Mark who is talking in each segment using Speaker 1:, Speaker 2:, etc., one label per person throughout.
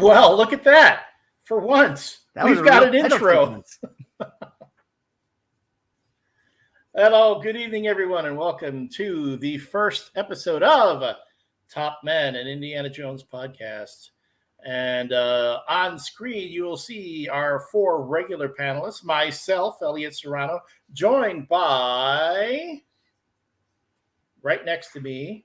Speaker 1: Well, look at that. For once, we've got an intro. Hello, good evening, everyone, and welcome to the first episode of Top Men, an Indiana Jones podcast. And on screen, you will see our four regular panelists, myself, Elliot Serrano, joined by, right next to me.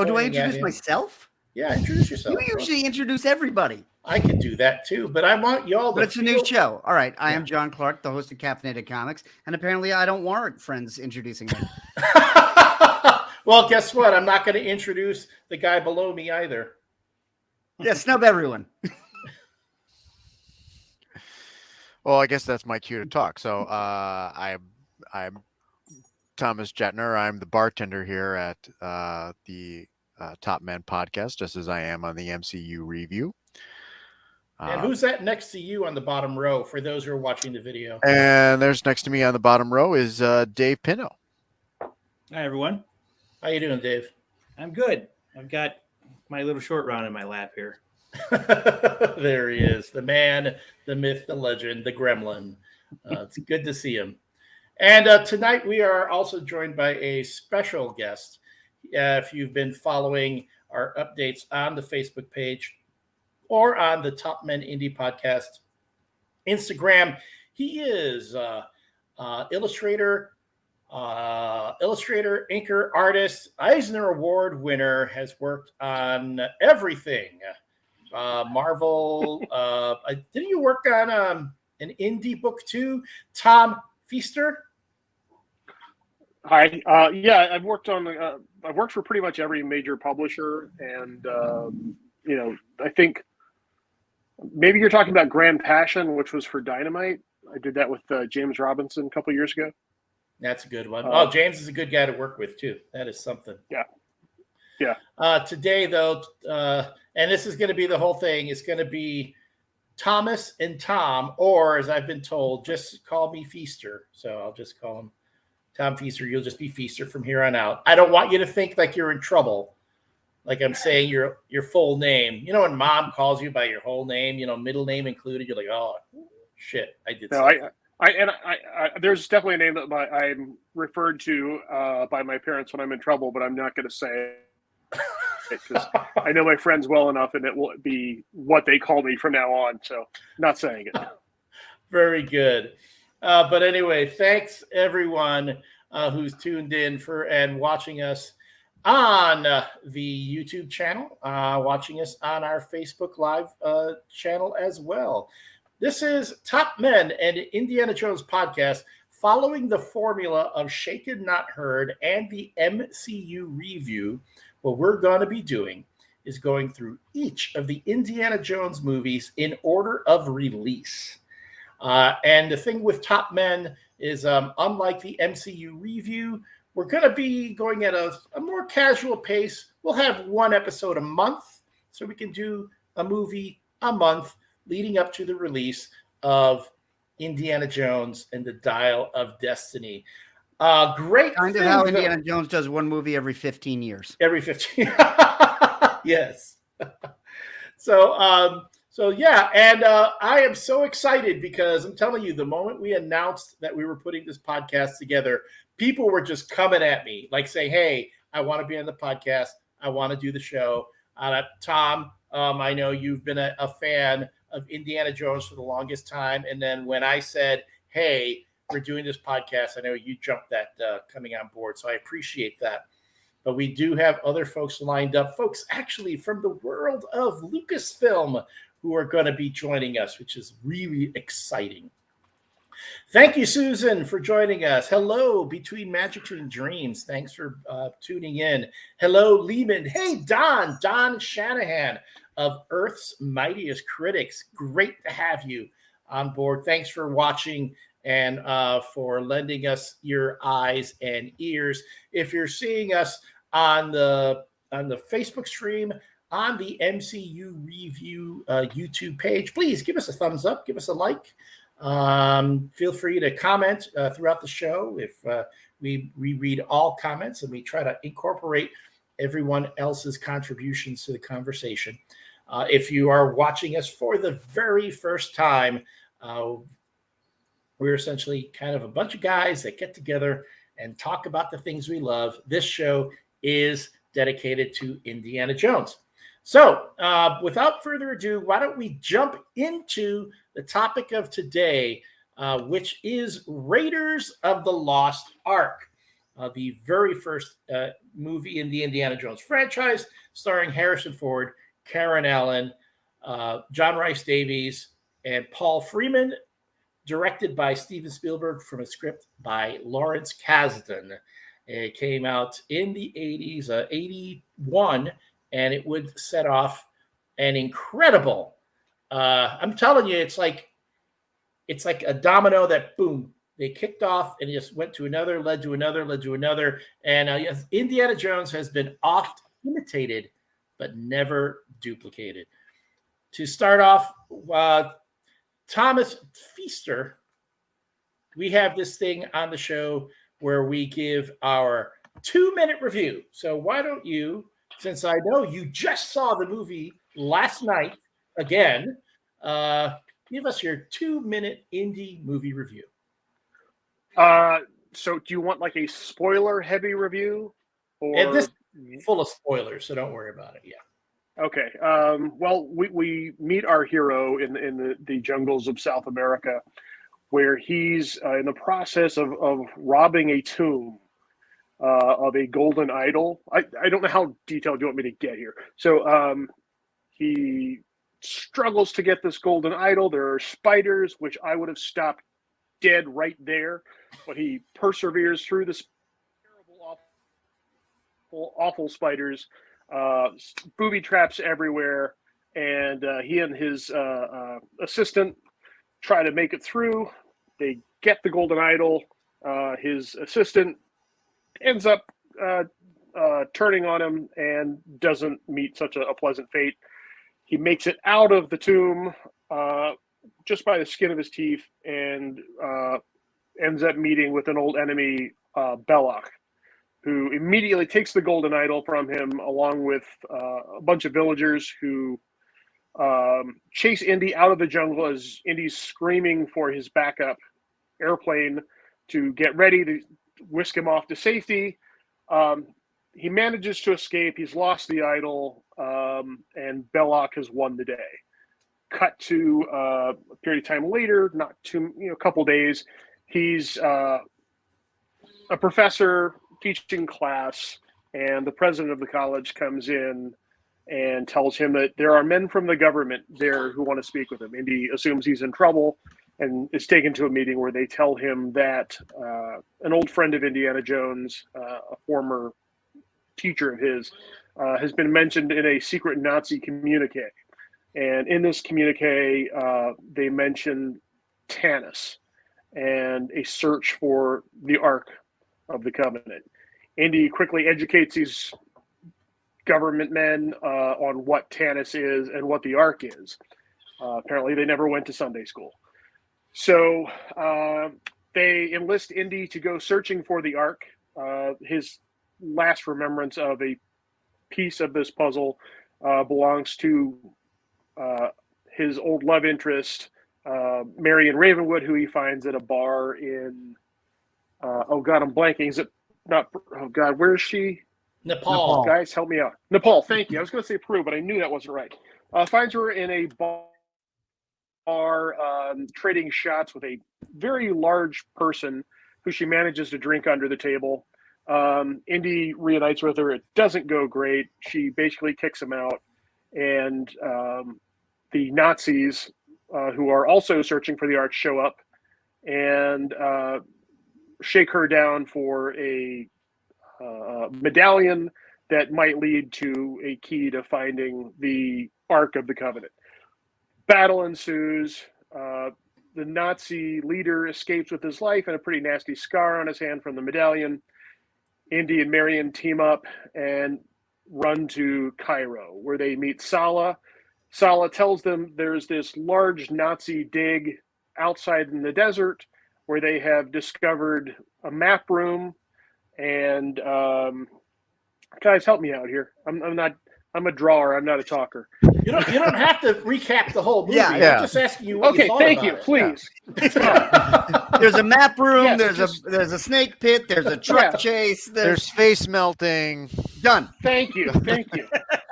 Speaker 2: Do I introduce myself?
Speaker 1: Yeah, introduce yourself.
Speaker 2: You usually introduce everybody.
Speaker 1: I could do that too, but I want y'all to.
Speaker 2: But it's a new show. All right. I am John Clark, the host of Caffeinated Comics, and apparently I don't warrant friends introducing me.
Speaker 1: Well, guess what? I'm not going to introduce the guy below me either.
Speaker 2: Yeah, snub everyone.
Speaker 3: Well, I guess that's my cue to talk. So I'm Thomas Jetner. I'm the bartender here at the Top Men podcast, just as I am on the MCU ReVU.
Speaker 1: And who's that next to you on the bottom row for those who are watching the video?
Speaker 3: And there's next to me on the bottom row is Dave Pino.
Speaker 4: Hi, everyone.
Speaker 1: How you doing, Dave?
Speaker 4: I'm good. I've got my little short round in my lap here.
Speaker 1: There he is, the man, the myth, the legend, the gremlin. It's good to see him. And tonight we are also joined by a special guest. If you've been following our updates on the Facebook page or on the Top Men Indie podcast Instagram, he is illustrator, inker, artist, Eisner Award winner, has worked on everything. Marvel. Didn't you work on an indie book too? Tom Feaster?
Speaker 5: Hi. Yeah, I've worked for pretty much every major publisher, and I think maybe you're talking about Grand Passion, which was for Dynamite. I did that with James Robinson a couple of years ago.
Speaker 1: That's a good one. James is a good guy to work with too. That is something.
Speaker 5: Yeah.
Speaker 1: Today, though, and this is going to be the whole thing. It's going to be Thomas and Tom, or as I've been told, just call me Feaster. So I'll just call him Tom Feaster. You'll just be Feaster from here on out. I don't want you to think like you're in trouble, like I'm saying your full name. You know, when mom calls you by your whole name, middle name included, you're like, oh shit, I did.
Speaker 5: No, I there's definitely a name that I'm referred to by my parents when I'm in trouble, but I'm not going to say it because I know my friends well enough, and it will be what they call me from now on. So, not saying it.
Speaker 1: Very good. But anyway, thanks everyone who's tuned in and watching us on the YouTube channel, watching us on our Facebook Live channel as well. This is Top Men, and Indiana Jones podcast, following the formula of Shaken Not Heard and the MCU ReVU. What we're going to be doing is going through each of the Indiana Jones movies in order of release. And the thing with Top Men is, unlike the MCU ReVU, we're going to be going at a more casual pace. We'll have one episode a month, so we can do a movie a month leading up to the release of Indiana Jones and the Dial of Destiny. Great.
Speaker 2: Kind of how Indiana Jones does one movie every 15 years.
Speaker 1: Every 15. Yes. So yeah, and I am so excited because I'm telling you, the moment we announced that we were putting this podcast together, people were just coming at me, like saying, hey, I want to be on the podcast. I want to do the show. Tom, I know you've been a fan of Indiana Jones for the longest time. And then when I said, hey, we're doing this podcast, I know you jumped that coming on board. So I appreciate that. But we do have other folks lined up, folks actually from the world of Lucasfilm, who are going to be joining us, which is really exciting. Thank you, Susan, for joining us. Hello, Between Magic and Dreams. Thanks for tuning in. Hello, Lehman. Hey, Don Shanahan of Earth's Mightiest Critics. Great to have you on board. Thanks for watching and for lending us your eyes and ears. If you're seeing us on the Facebook stream, on the MCU ReVU YouTube page, please give us a thumbs up, give us a like. Feel free to comment throughout the show. If we read all comments and we try to incorporate everyone else's contributions to the conversation. If you are watching us for the very first time, we're essentially kind of a bunch of guys that get together and talk about the things we love. This show is dedicated to Indiana Jones. So, without further ado, why don't we jump into the topic of today, which is Raiders of the Lost Ark, the very first movie in the Indiana Jones franchise, starring Harrison Ford, Karen Allen, John Rhys-Davies, and Paul Freeman, directed by Steven Spielberg from a script by Lawrence Kasdan. It came out in the 80s, 81, and it would set off an incredible, I'm telling you, it's like a domino that, boom, they kicked off and it just went to another, led to another, led to another. And yes, Indiana Jones has been oft imitated, but never duplicated. To start off, Thomas Feaster, we have this thing on the show where we give our 2-minute review. So why don't you, since I know you just saw the movie last night again, give us your 2-minute Indy movie review.
Speaker 5: So do you want like a spoiler-heavy review? Or...
Speaker 1: And this is full of spoilers, so don't worry about it. Yeah.
Speaker 5: Okay. Well, we meet our hero in the jungles of South America, where he's in the process of robbing a tomb of a golden idol. I don't know how detailed you want me to get here. So he struggles to get this golden idol. There are spiders, which I would have stopped dead right there, but he perseveres through this terrible, awful spiders. Booby traps everywhere, and he and his assistant try to make it through. They get the golden idol. His assistant ends up turning on him and doesn't meet such a pleasant fate. He makes it out of the tomb just by the skin of his teeth and ends up meeting with an old enemy, Belloc, who immediately takes the golden idol from him, along with a bunch of villagers who chase Indy out of the jungle as Indy's screaming for his backup airplane to get ready to whisk him off to safety. He manages to escape. He's lost the idol, and Belloc has won the day. Cut to a period of time later, not too, a couple days. He's a professor teaching class, and the president of the college comes in and tells him that there are men from the government there who want to speak with him. Indy assumes he's in trouble and is taken to a meeting where they tell him that an old friend of Indiana Jones, a former teacher of his, has been mentioned in a secret Nazi communique. And in this communique, they mention Tanis and a search for the Ark of the Covenant. Indy quickly educates these government men on what Tanis is and what the Ark is. Apparently, they never went to Sunday school. So they enlist Indy to go searching for the Ark. His last remembrance of a piece of this puzzle belongs to his old love interest, Marion Ravenwood, who he finds at a bar in, I'm blanking. Is it not? Oh God, where is she?
Speaker 1: Nepal.
Speaker 5: Guys, help me out. Nepal, thank you. I was going to say Peru, but I knew that wasn't right. Finds her in a bar trading shots with a very large person who she manages to drink under the table. Indy reunites with her. It doesn't go great. She basically kicks him out. And the Nazis, who are also searching for the Ark, show up and shake her down for a medallion that might lead to a key to finding the Ark of the Covenant. Battle ensues. The Nazi leader escapes with his life and a pretty nasty scar on his hand from the medallion. Indy and Marion team up and run to Cairo, where they meet Sala. Sala tells them there's this large Nazi dig outside in the desert where they have discovered a map room. And guys, help me out here. I'm not I'm a drawer. I'm not a talker.
Speaker 1: You don't have to recap the whole movie.
Speaker 2: Yeah,
Speaker 1: I'm just asking you what you
Speaker 5: Okay,
Speaker 1: thought
Speaker 5: thank
Speaker 1: about
Speaker 5: you.
Speaker 1: it.
Speaker 5: Please.
Speaker 2: There's a map room.
Speaker 5: Yes,
Speaker 2: there's a snake pit. There's a truck chase.
Speaker 3: There's face melting.
Speaker 2: Done.
Speaker 5: Thank you.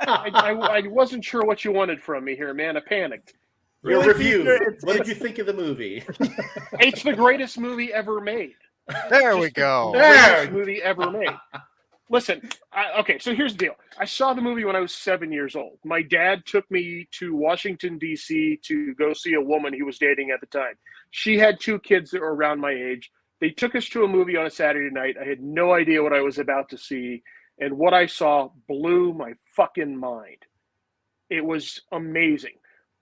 Speaker 5: I wasn't sure what you wanted from me here, man. I panicked.
Speaker 1: Your
Speaker 2: Really,
Speaker 1: review.
Speaker 2: Peter,
Speaker 1: What did you think of the movie?
Speaker 5: It's the greatest movie ever made.
Speaker 3: There we go.
Speaker 5: Greatest movie ever made. Listen, okay, so here's the deal. I saw the movie when I was 7 years old. My dad took me to Washington, D.C. to go see a woman he was dating at the time. She had 2 kids that were around my age. They took us to a movie on a Saturday night. I had no idea what I was about to see, and what I saw blew my fucking mind. It was amazing.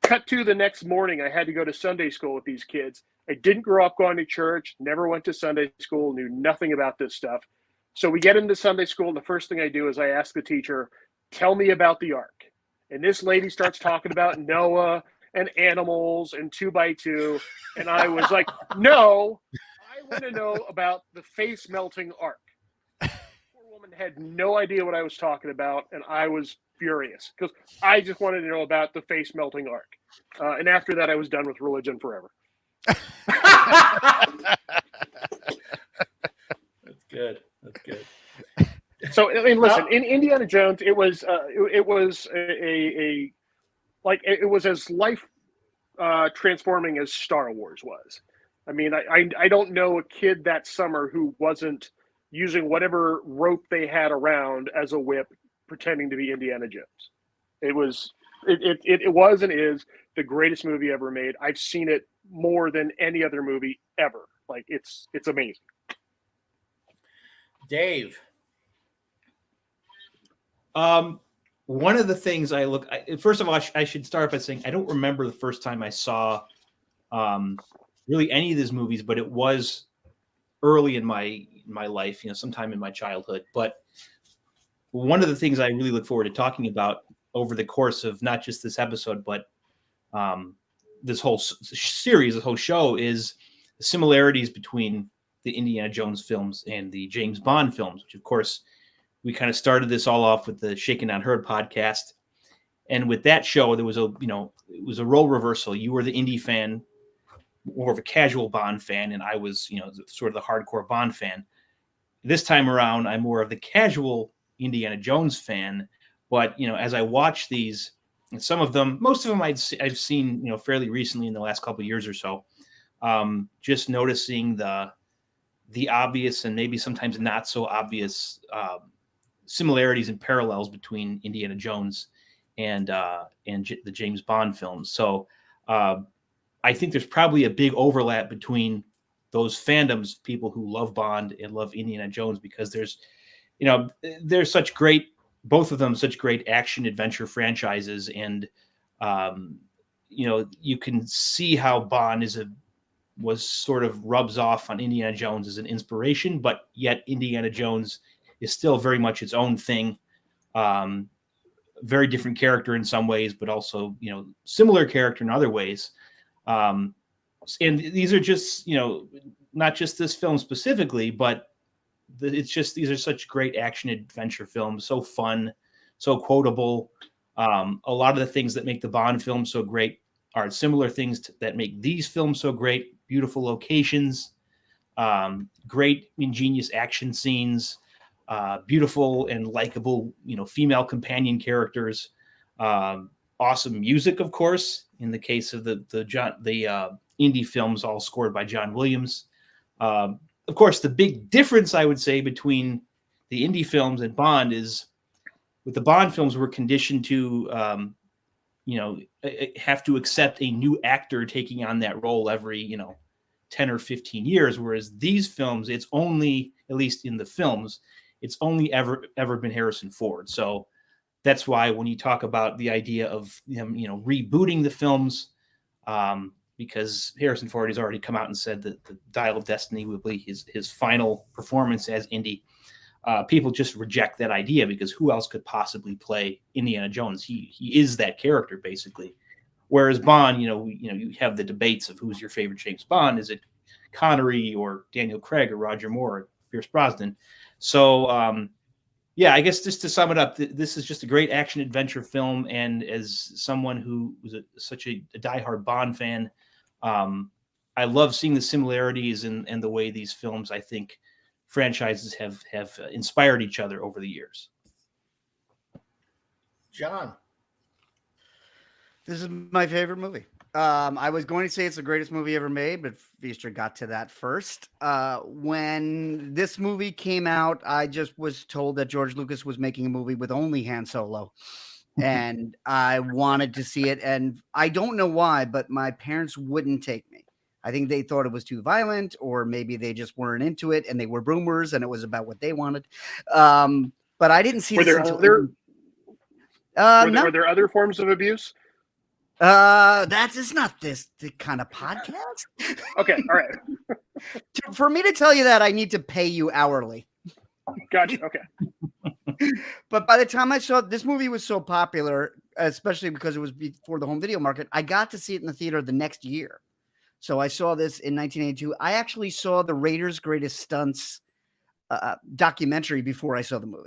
Speaker 5: Cut to the next morning, I had to go to Sunday school with these kids. I didn't grow up going to church, never went to Sunday school, knew nothing about this stuff. So we get into Sunday school, and the first thing I do is I ask the teacher, tell me about the ark. And this lady starts talking about Noah and animals and 2x2. And I was like, no, I want to know about the face melting ark. Poor woman had no idea what I was talking about, and I was furious because I just wanted to know about the face melting ark. And after that, I was done with religion forever.
Speaker 1: That's good. That's good.
Speaker 5: So, I mean, listen, in Indiana Jones, it was as life transforming as Star Wars was. I mean, I don't know a kid that summer who wasn't using whatever rope they had around as a whip, pretending to be Indiana Jones. It was and is the greatest movie ever made. I've seen it more than any other movie ever. Like, it's amazing.
Speaker 1: Dave.
Speaker 4: One of the things first of all, I should start by saying I don't remember the first time I saw really any of these movies, but it was early in my life, sometime in my childhood. But one of the things I really look forward to talking about over the course of not just this episode, but this whole series, this whole show, is the similarities between the Indiana Jones films and the James Bond films, which of course we kind of started this all off with the Shaken Not Heard podcast. And with that show, there was it was a role reversal. You were the Indy fan, more of a casual Bond fan, and I was, sort of the hardcore Bond fan. This time around, I'm more of the casual Indiana Jones fan. But, as I watch these, and most of them I've seen, fairly recently in the last couple of years or so, just noticing the obvious and maybe sometimes not so obvious similarities and parallels between Indiana Jones and the James Bond films. So I think there's probably a big overlap between those fandoms, people who love Bond and love Indiana Jones, because there's such great, both of them such great action adventure franchises, and you can see how Bond was sort of rubs off on Indiana Jones as an inspiration, but yet Indiana Jones is still very much its own thing. Very different character in some ways, but also, similar character in other ways. And these are just, not just this film specifically, but these are such great action adventure films, so fun, so quotable. A lot of the things that make the Bond film so great are similar things that make these films so great. Beautiful locations, great ingenious action scenes, beautiful and likable, female companion characters, awesome music, of course, in the case of the Indy films, all scored by John Williams. Of course, the big difference, I would say, between the Indy films and Bond is, with the Bond films, we're conditioned to, have to accept a new actor taking on that role every, 10 or 15 years. Whereas these films, it's only, at least in the films, it's only ever been Harrison Ford. So that's why when you talk about the idea of him, rebooting the films, because Harrison Ford has already come out and said that the Dial of Destiny will be his final performance as Indy. People just reject that idea, because who else could possibly play Indiana Jones? He is that character, basically. Whereas Bond, you have the debates of who's your favorite James Bond. Is it Connery or Daniel Craig or Roger Moore or Pierce Brosnan? So, yeah, I guess just to sum it up, this is just a great action adventure film. And as someone who was such a diehard Bond fan, I love seeing the similarities and the way these films, I think, franchises have inspired each other over the years.
Speaker 1: John.
Speaker 2: This is my favorite movie. I was going to say it's the greatest movie ever made, but Feaster got to that first. When this movie came out, I just was told that George Lucas was making a movie with only Han Solo. And I wanted to see it. And I don't know why, but my parents wouldn't take me. I think they thought it was too violent, or maybe they just weren't into it and they were boomers and it was about what they wanted. But I didn't see this until...
Speaker 5: Were there other forms of abuse?
Speaker 2: It's not this the kind of podcast.
Speaker 5: Okay, all right.
Speaker 2: For me to tell you that, I need to pay you hourly.
Speaker 5: Gotcha. Okay.
Speaker 2: But by the time I saw this movie was so popular, especially because it was before the home video market, I got to see it in the theater the next year. So I saw this in 1982. I actually saw the Raiders' Greatest Stunts documentary before I saw the movie,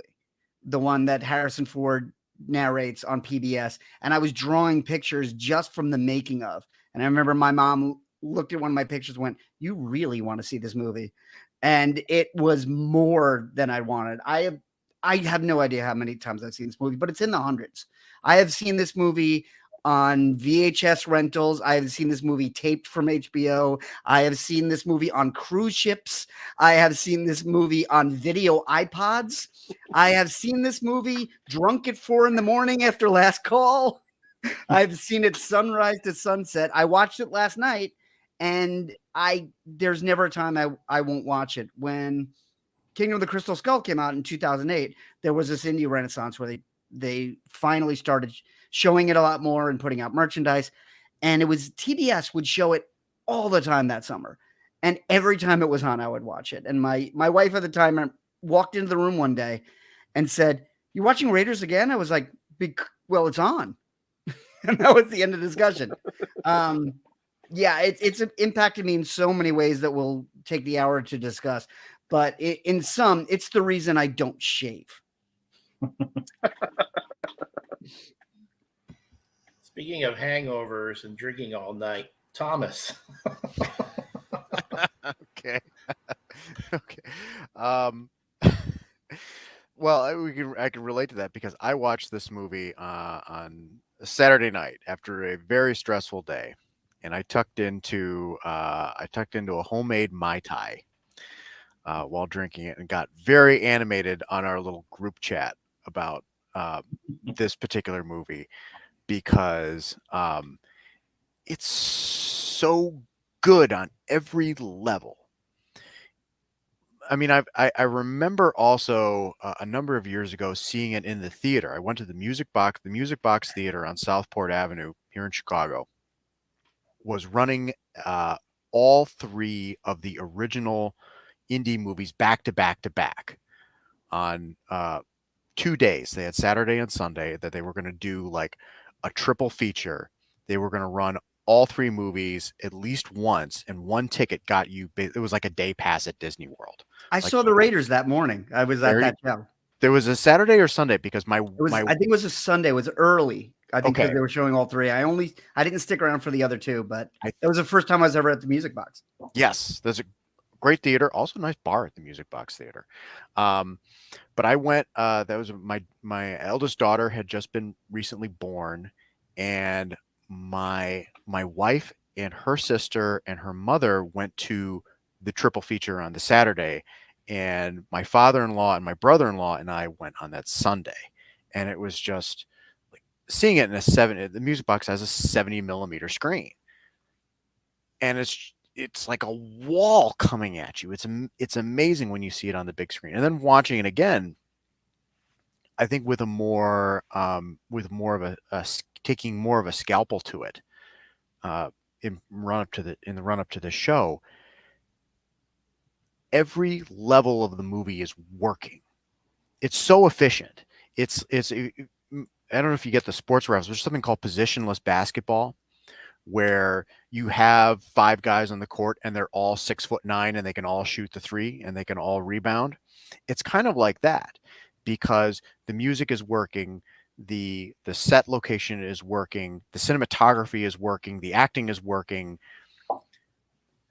Speaker 2: the one that Harrison Ford narrates on PBS, and I was drawing pictures just from the making of. And I remember my mom looked at one of my pictures and went, "You really want to see this movie?" And it was more than I wanted. I have no idea how many times I've seen this movie, but it's in the hundreds. I have seen this movie on VHS rentals. I have seen this movie taped from HBO. I have seen this movie on cruise ships. I have seen this movie on video iPods. I have seen this movie drunk at 4 a.m. after last call. I've seen it sunrise to sunset. I watched it last night, and there's never a time I won't watch it. When Kingdom of the Crystal Skull came out in 2008, there was this indie renaissance where they finally started showing it a lot more and putting out merchandise. And it was TBS would show it all the time that summer. And every time it was on, I would watch it. And my wife at the time walked into the room one day and said, "You watching Raiders again?" I was like, "Well, it's on." And that was the end of the discussion. Yeah, it's impacted me in so many ways that we'll take the hour to discuss. But in some, it's the reason I don't shave.
Speaker 1: Speaking of hangovers and drinking all night, Thomas.
Speaker 3: Okay. Okay. Well, I can relate to that because I watched this movie on a Saturday night after a very stressful day, and I tucked into a homemade Mai Tai while drinking it, and got very animated on our little group chat about this particular movie because it's so good on every level. I mean, I remember also a number of years ago seeing it in the theater. I went to the Music Box Theater on Southport Avenue here in Chicago. Was running all three of the original Indy movies back to back to back on 2 days. They had Saturday and Sunday that they were going to do like a triple feature. They were going to run all three movies at least once, and one ticket got you. It was like a day pass at Disney World.
Speaker 2: I saw the Raiders that morning. I was at that show.
Speaker 3: There was a Saturday or Sunday because
Speaker 2: I think it was a Sunday. It was early. I think because they were showing all three. I didn't stick around for the other two, but it was the first time I was ever at the Music Box.
Speaker 3: Yes, there's a great theater, also a nice bar at the Music Box Theater. But I went. That was my eldest daughter had just been recently born, and my wife and her sister and her mother went to the triple feature on the Saturday, and my father-in-law and my brother-in-law and I went on that Sunday, and it was just like seeing it in the Music Box has a 70mm screen, and it's like a wall coming at you. It's amazing when you see it on the big screen, and then watching it again, I think with more of a taking more of a scalpel to it in the run up to the show. Every level of the movie is working. It's so efficient. It's I don't know if you get the sports reference. There's something called positionless basketball, where you have 5 guys on the court and they're all 6'9" and they can all shoot the three and they can all rebound. It's kind of like that. because the music is working, the set location is working, the cinematography is working, the acting is working,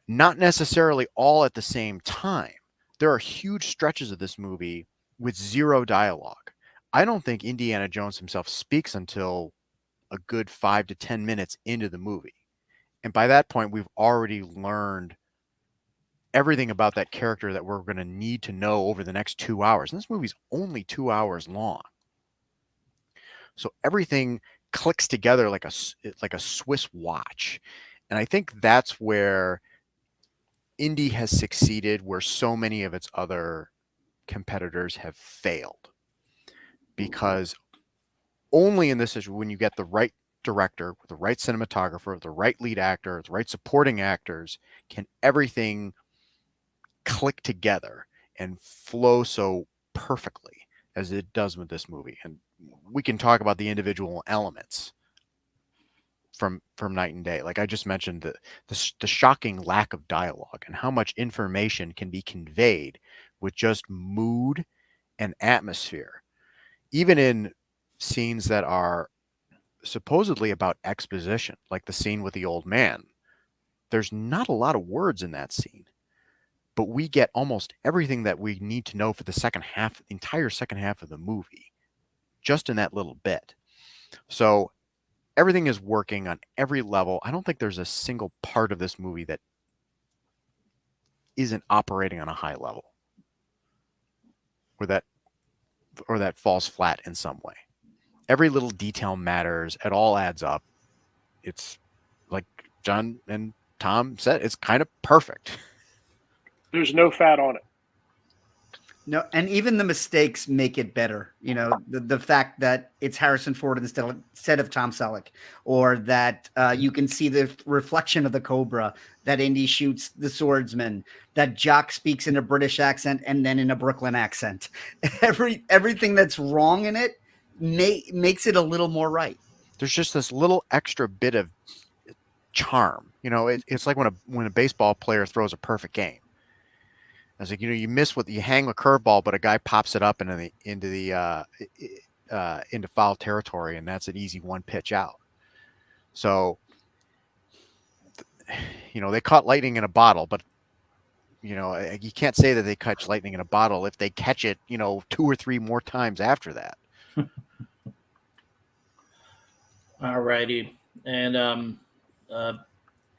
Speaker 3: not necessarily all at the same time. There are huge stretches of this movie with zero dialogue. I don't think Indiana Jones himself speaks until a good 5 to 10 minutes into the movie. And by that point, we've already learned everything about that character that we're going to need to know over the next 2 hours. And this movie's only 2 hours long. So everything clicks together like a Swiss watch. And I think that's where Indy has succeeded, where so many of its other competitors have failed. Because only in this is when you get the right director, the right cinematographer, the right lead actor, the right supporting actors, can everything click together and flow so perfectly as it does with this movie. And we can talk about the individual elements from night and day. Like I just mentioned, the shocking lack of dialogue and how much information can be conveyed with just mood and atmosphere, even in scenes that are supposedly about exposition, like the scene with the old man. There's not a lot of words in that scene, but we get almost everything that we need to know for the second half, the entire second half of the movie, just in that little bit. So everything is working on every level. I don't think there's a single part of this movie that isn't operating on a high level, or that falls flat in some way. Every little detail matters. It all adds up. It's like John and Tom said, it's kind of perfect.
Speaker 5: There's no fat on it.
Speaker 2: No, and even the mistakes make it better. You know, the fact that it's Harrison Ford instead of Tom Selleck, or that you can see the reflection of the Cobra, that Indy shoots the swordsman, that Jock speaks in a British accent and then in a Brooklyn accent. Everything that's wrong in it makes it a little more right.
Speaker 3: There's just this little extra bit of charm. You know, it's like when a baseball player throws a perfect game. It's like, you know, you miss what you hang a curveball, but a guy pops it up into foul territory, and that's an easy one pitch out. So, you know, they caught lightning in a bottle, but you know, you can't say that they catch lightning in a bottle if they catch it, you know, 2 or 3 more times after that.
Speaker 1: All righty. And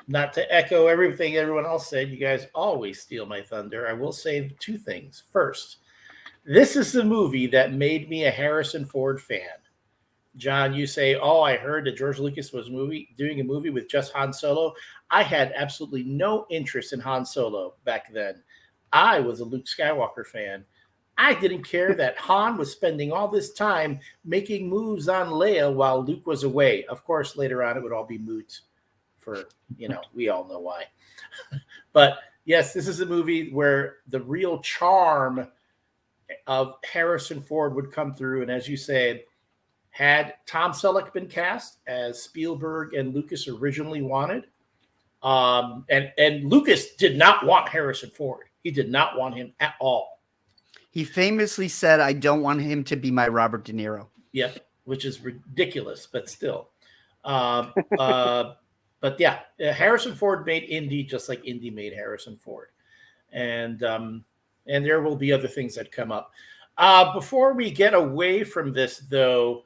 Speaker 1: not to echo everything everyone else said, you guys always steal my thunder. I will say 2 things. First, this is the movie that made me a Harrison Ford fan. John, you say, oh, I heard that George Lucas was doing a movie with just Han Solo. I had absolutely no interest in Han Solo back then. I was a Luke Skywalker fan. I didn't care that Han was spending all this time making moves on Leia while Luke was away. Of course, later on, it would all be moot for, you know, we all know why. But yes, this is a movie where the real charm of Harrison Ford would come through. And as you said, had Tom Selleck been cast as Spielberg and Lucas originally wanted, and Lucas did not want Harrison Ford. He did not want him at all.
Speaker 2: He famously said, I don't want him to be my Robert De Niro.
Speaker 1: Yep, which is ridiculous, but still. But yeah, Harrison Ford made Indy just like Indy made Harrison Ford. And there will be other things that come up. Before we get away from this, though,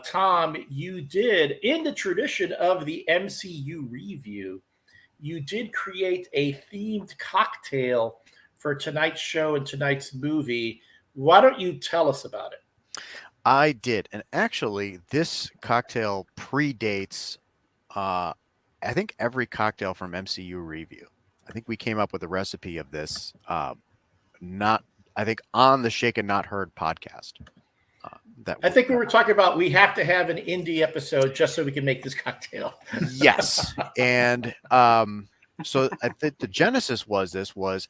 Speaker 1: Tom, you did, in the tradition of the MCU ReVU, you did create a themed cocktail for tonight's show and tonight's movie. Why don't you tell us about it?
Speaker 3: I did. And actually, this cocktail predates, I think, every cocktail from MCU ReVU. I think we came up with a recipe of this, on the Shaken Not Heard podcast.
Speaker 1: I think we were talking about we have to have an Indy episode just so we can make this cocktail.
Speaker 3: Yes. And so I think the genesis was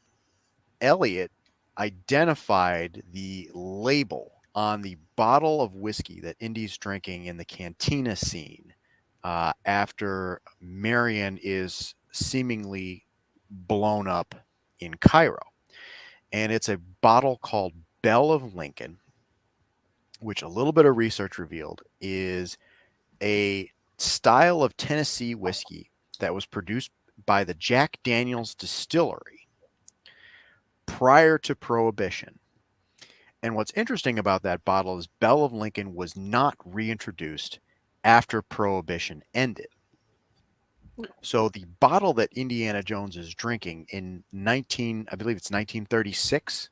Speaker 3: Elliot identified the label on the bottle of whiskey that Indy's drinking in the cantina scene after Marion is seemingly blown up in Cairo. And it's a bottle called Belle of Lincoln. which a little bit of research revealed, is a style of Tennessee whiskey that was produced by the Jack Daniel's distillery prior to Prohibition. And what's interesting about that bottle is Belle of Lincoln was not reintroduced after Prohibition ended. So the bottle that Indiana Jones is drinking in I believe it's 1936.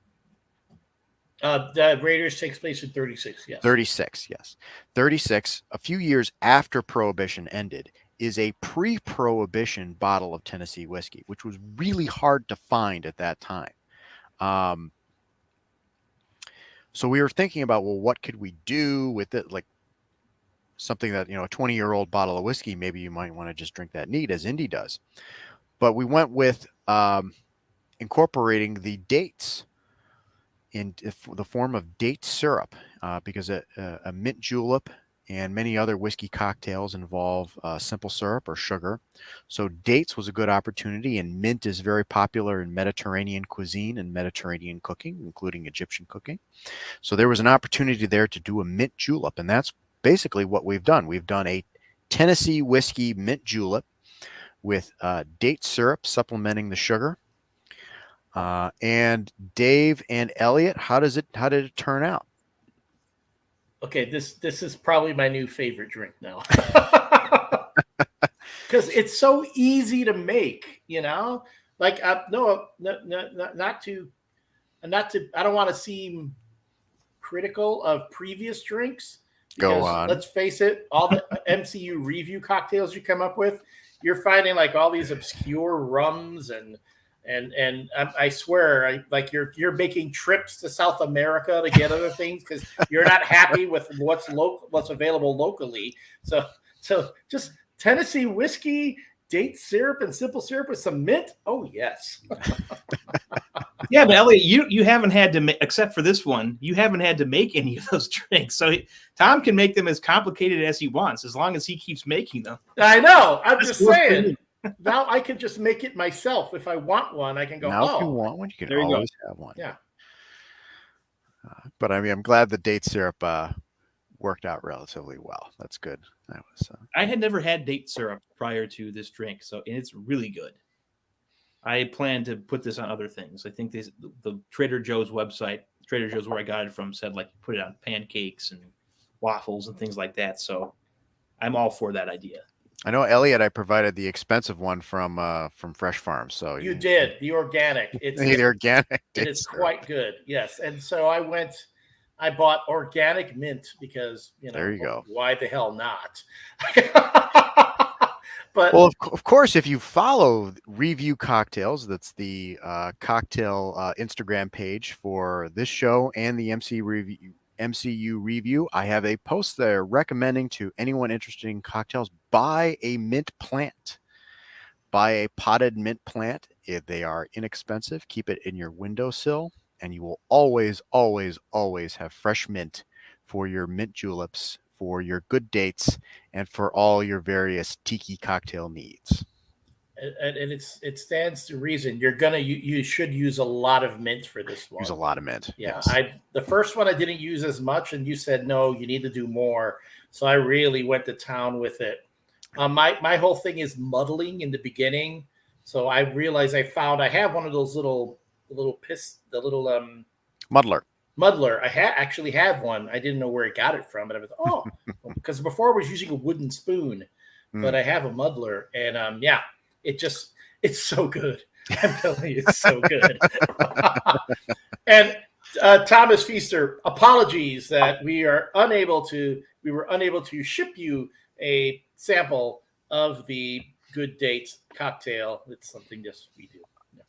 Speaker 1: The Raiders takes place in 36, yes.
Speaker 3: 36, yes. 36, a few years after Prohibition ended, is a pre-Prohibition bottle of Tennessee whiskey, which was really hard to find at that time. So we were thinking about, well, what could we do with it? Like something that, a 20-year-old bottle of whiskey, maybe you might want to just drink that neat, as Indy does. But we went with incorporating the dates in the form of date syrup, because a mint julep and many other whiskey cocktails involve simple syrup or sugar. So dates was a good opportunity, and mint is very popular in Mediterranean cuisine and Mediterranean cooking, including Egyptian cooking. So there was an opportunity there to do a mint julep, and that's basically what we've done. We've done a Tennessee whiskey mint julep with date syrup supplementing the sugar. And Dave and Elliot, how did it turn out?
Speaker 1: Okay, this is probably my new favorite drink now. Because it's so easy to make, Like, no, not to. I don't want to seem critical of previous drinks.
Speaker 3: Go on.
Speaker 1: Let's face it, all the MCU ReVU cocktails you come up with, you're finding like all these obscure rums and I swear, you're making trips to South America to get other things because you're not happy with what's available locally. So just Tennessee whiskey, date syrup, and simple syrup with some mint. Oh yes.
Speaker 4: Yeah, but Elliot, you haven't had to except for this one, you haven't had to make any of those drinks. So Tom can make them as complicated as he wants, as long as he keeps making them.
Speaker 1: I know. I'm just saying. Now I can just make it myself. If I want one, I can go,
Speaker 3: now if you want one, you can always have one.
Speaker 1: Yeah.
Speaker 3: But I mean, I'm glad the date syrup worked out relatively well. That's good.
Speaker 4: I had never had date syrup prior to this drink, and it's really good. I plan to put this on other things. I think the Trader Joe's website, Trader Joe's where I got it from, said like put it on pancakes and waffles and things like that. So I'm all for that idea.
Speaker 3: I know, Elliot, I provided the expensive one from Fresh Farm. So
Speaker 1: you did the organic. It's
Speaker 3: the organic.
Speaker 1: It is quite good. Yes. And so I bought organic mint because,
Speaker 3: there you go.
Speaker 1: Why the hell not? But
Speaker 3: well, of course, if you follow ReVU Cocktails, that's the cocktail Instagram page for this show and the MCU ReVU, I have a post there recommending to anyone interested in cocktails, buy a mint plant. Buy a potted mint plant. If they are inexpensive, keep it in your windowsill, and you will always, always, always have fresh mint for your mint juleps, for your good dates, and for all your various tiki cocktail needs.
Speaker 1: And it stands to reason. You should use a lot of mint for this one.
Speaker 3: Use a lot of mint.
Speaker 1: Yeah.
Speaker 3: Yes.
Speaker 1: The first one I didn't use as much, and you said no, you need to do more. So I really went to town with it. My whole thing is muddling in the beginning. So I realized I have one of those little
Speaker 3: muddler.
Speaker 1: Muddler. I actually have one. I didn't know where I got it from, but I was because before I was using a wooden spoon, but I have a muddler, and it's so good. I'm telling you, it's so good. And Thomas Feaster, apologies that we were unable to ship you a sample of the Good Dates cocktail. It's something just we do.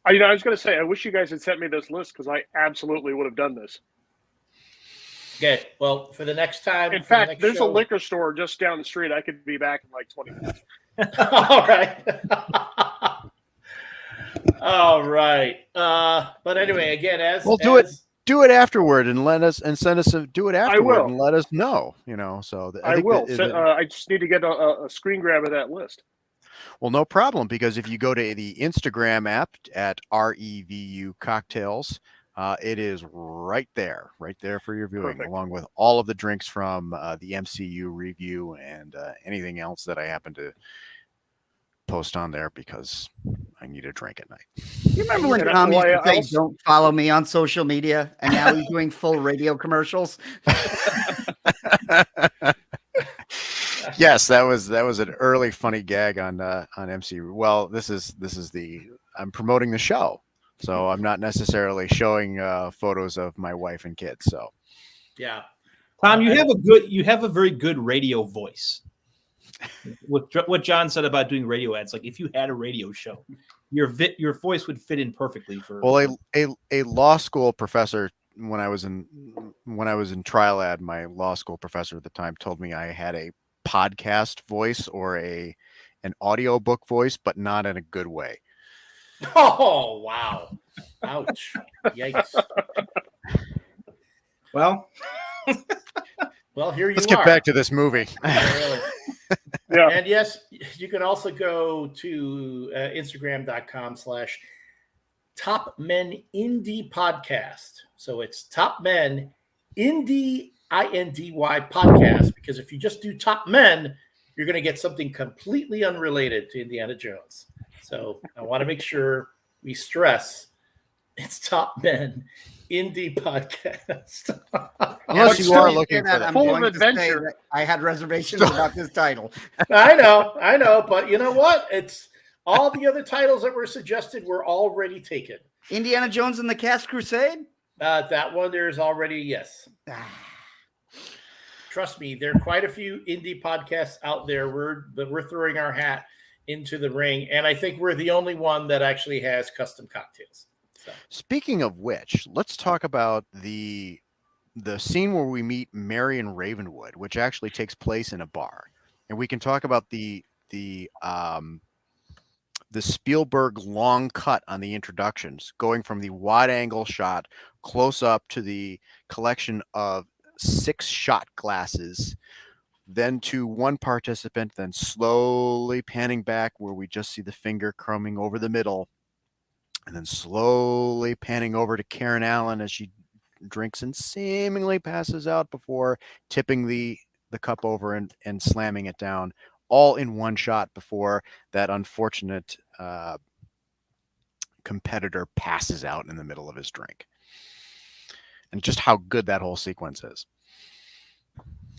Speaker 5: I was going to say, I wish you guys had sent me this list because I absolutely would have done this.
Speaker 1: Okay, well, for the next time.
Speaker 5: In fact, there's a liquor store just down the street. I could be back in like 20 minutes.
Speaker 1: All right. All right. But anyway, again,
Speaker 3: do it afterward and send us do it afterward and let us know. So
Speaker 5: I will. I just need to get a screen grab of that list.
Speaker 3: Well, no problem, because if you go to the Instagram app at ReVU Cocktails, It is right there for your viewing,
Speaker 5: Perfect.
Speaker 3: along with all of the drinks from the MCU ReVU and anything else that I happen to post on there because I need a drink at night.
Speaker 2: You remember when
Speaker 5: And
Speaker 2: Tom used to say,
Speaker 5: else?
Speaker 2: "Don't follow me on social media," and now he's doing full radio commercials?
Speaker 3: Yes, that was an early funny gag on MCU. Well, this is I'm promoting the show, so I'm not necessarily showing photos of my wife and kids. So
Speaker 1: Yeah.
Speaker 4: Tom, you have a very good radio voice. With what John said about doing radio ads, like if you had a radio show, your voice would fit in perfectly for.
Speaker 3: Well, a law school professor when I was in trial ad, my law school professor at the time told me I had a podcast voice or an audiobook voice, but not in a good way.
Speaker 1: Oh, wow. Ouch. Yikes.
Speaker 4: Well,
Speaker 1: here you
Speaker 3: Let's
Speaker 1: are.
Speaker 3: get back to this movie.
Speaker 1: Really.
Speaker 5: Yeah.
Speaker 1: And yes, you can also go to Instagram.com/Top Men Indie Podcast. So it's Top Men Indie INDY podcast, because if you just do Top Men, you're going to get something completely unrelated to Indiana Jones. So I want to make sure we stress it's Top Men Indie Podcast.
Speaker 3: Unless you are looking for
Speaker 2: that,
Speaker 3: that.
Speaker 2: I'm
Speaker 5: Full of
Speaker 2: going to say
Speaker 5: adventure.
Speaker 2: that I had reservations about this title.
Speaker 1: I know, but you know what? It's all the other titles that were suggested were already taken.
Speaker 2: Indiana Jones and the Cast Crusade?
Speaker 1: That one, there's already yes. Trust me, there are quite a few indie podcasts out there. We're throwing our hat into the ring, and I think we're the only one that actually has custom cocktails. So.
Speaker 3: Speaking of which, let's talk about the scene where we meet Marion Ravenwood, which actually takes place in a bar, and we can talk about the Spielberg long cut on the introductions, going from the wide angle shot close up to the collection of 6 shot glasses, then to one participant, then slowly panning back where we just see the finger crumbing over the middle, and then slowly panning over to Karen Allen as she drinks and seemingly passes out before tipping the cup over and slamming it down, all in one shot before that unfortunate competitor passes out in the middle of his drink. And just how good that whole sequence is.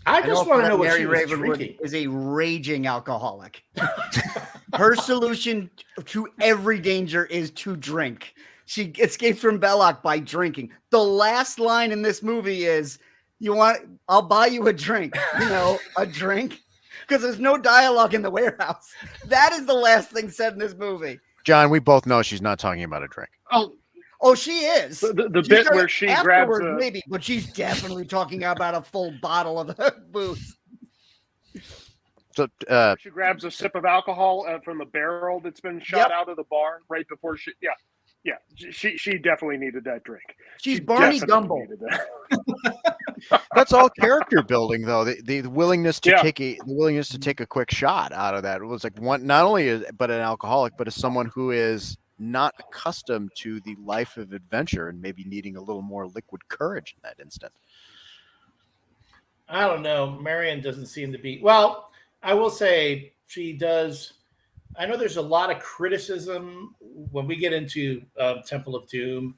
Speaker 1: I just want to know what
Speaker 2: Mary
Speaker 1: she was
Speaker 2: Ravenwood
Speaker 1: drinking.
Speaker 2: is a raging alcoholic. Her solution to every danger is to drink. She escapes from Belloc by drinking. The last line in this movie is, I'll buy you a drink. A drink. Because there's no dialogue in the warehouse. That is the last thing said in this movie.
Speaker 3: John, we both know she's not talking about a drink.
Speaker 2: Oh, she is.
Speaker 5: The bit where she grabs
Speaker 2: maybe, but she's definitely talking about a full bottle of booze.
Speaker 3: So
Speaker 5: she grabs a sip of alcohol from the barrel that's been shot out of the bar right before she. Yeah. She definitely needed that drink.
Speaker 2: She's Barney
Speaker 5: definitely
Speaker 2: Gumble.
Speaker 5: needed that.
Speaker 3: that's all character building, though. The willingness to
Speaker 5: Yeah.
Speaker 3: take a quick shot out of that. It was like one, not only but an alcoholic, but as someone who is not accustomed to the life of adventure and maybe needing a little more liquid courage in that instant.
Speaker 1: I don't know. Marion doesn't seem to be. Well, I will say she does. I know there's a lot of criticism when we get into Temple of Doom.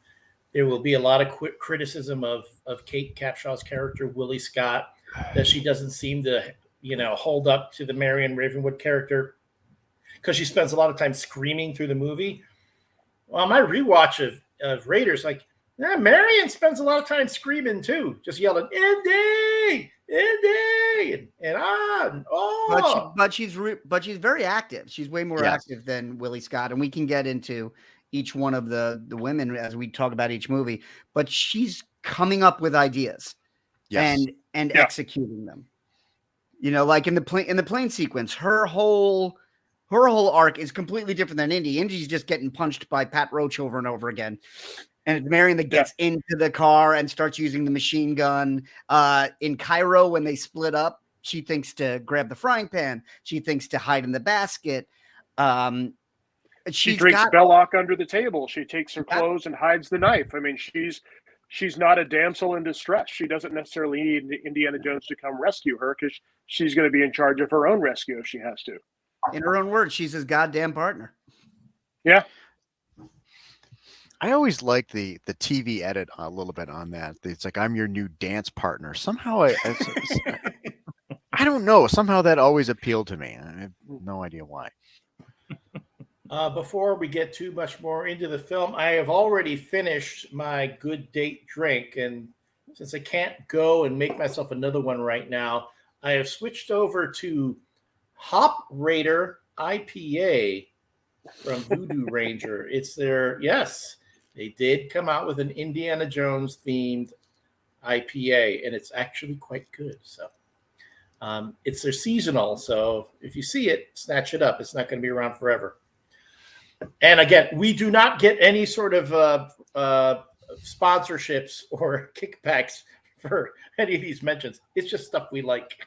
Speaker 1: There will be a lot of criticism of Kate Capshaw's character, Willie Scott, that she doesn't seem to, hold up to the Marion Ravenwood character because she spends a lot of time screaming through the movie. Well, my rewatch of Raiders, Marion spends a lot of time screaming too, just yelling, Indy, Indy, and on. Oh.
Speaker 2: But she's very active. She's way more active than Willie Scott, and we can get into each one of the women as we talk about each movie. But she's coming up with ideas, and executing them. Like in the plane sequence, her whole arc is completely different than Indy. Indy's just getting punched by Pat Roach over and over again. And it's Marion that gets into the car and starts using the machine gun. In Cairo, when they split up, she thinks to grab the frying pan. She thinks to hide in the basket.
Speaker 5: She
Speaker 2: she's
Speaker 5: drinks
Speaker 2: got
Speaker 5: Belloc under the table. She takes her
Speaker 2: Yeah.
Speaker 5: clothes and hides the knife. I mean, she's not a damsel in distress. She doesn't necessarily need Indiana Jones to come rescue her because she's going to be in charge of her own rescue if she has to.
Speaker 2: in her own words, she's his goddamn partner.
Speaker 5: Yeah.
Speaker 3: I always liked the TV edit a little bit on that. It's like, I'm your new dance partner. Somehow I don't know. Somehow that always appealed to me. I have no idea why.
Speaker 1: Before we get too much more into the film, I have already finished my good date drink. And since I can't go and make myself another one right now, I have switched over to Hop Raider IPA from Voodoo Ranger. It's their, yes, they did come out with an Indiana Jones themed IPA, and it's actually quite good. So it's their seasonal. So if you see it, snatch it up. It's not going to be around forever. And again, we do not get any sort of sponsorships or kickbacks for any of these mentions. It's just stuff we like.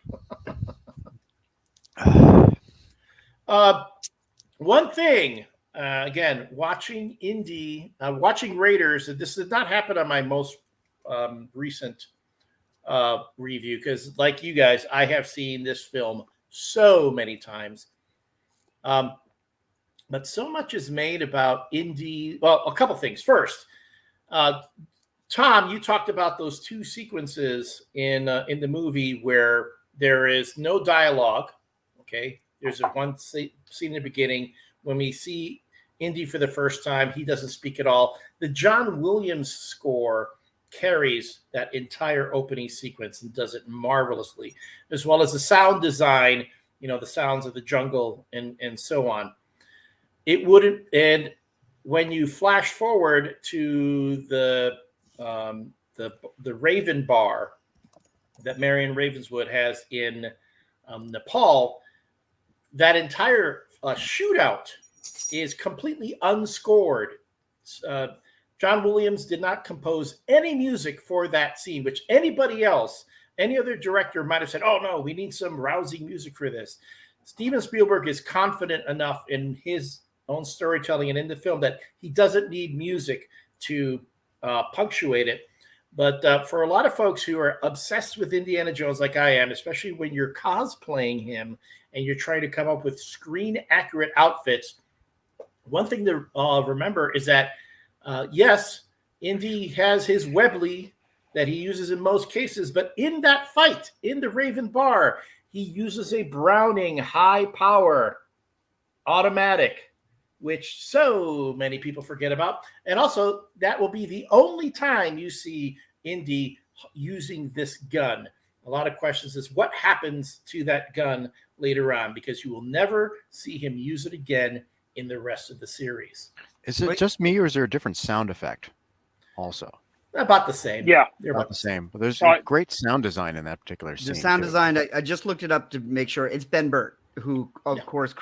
Speaker 1: One thing, again, watching Indy, watching Raiders, this did not happen on my most recent review because, like you guys, I have seen this film so many times. But so much is made about Indy. Well, a couple things. First, Tom, you talked about those two sequences in the movie where there is no dialogue. Okay, there's one scene in the beginning when we see Indy for the first time. He doesn't speak at all. The John Williams score carries that entire opening sequence and does it marvelously, as well as the sound design. You know, the sounds of the jungle and so on. It wouldn't, and when you flash forward to the Raven Bar that Marion Ravenswood has in Nepal, that entire shootout is completely unscored. John Williams did not compose any music for that scene, which anybody else, any other director might have said, "Oh no, we need some rousing music for this." Steven Spielberg is confident enough in his own storytelling and in the film that he doesn't need music to punctuate it. But for a lot of folks who are obsessed with Indiana Jones like I am, especially when you're cosplaying him and you're trying to come up with screen accurate outfits, one thing to remember is that, yes, Indy has his Webley that he uses in most cases, but in that fight, in the Raven Bar, he uses a Browning high power automatic, which so many people forget about. And also, that will be the only time you see Indy using this gun. A lot of questions is what happens to that gun later on, because you will never see him use it again in the rest of the series.
Speaker 3: Is it just me, or is there a different sound effect also?
Speaker 1: About the same.
Speaker 5: Yeah.
Speaker 1: They're
Speaker 3: About the same. But there's great sound design in that particular scene.
Speaker 2: The sound
Speaker 3: too.
Speaker 2: design, I just looked it up to make sure. It's Ben Burtt, who, of course,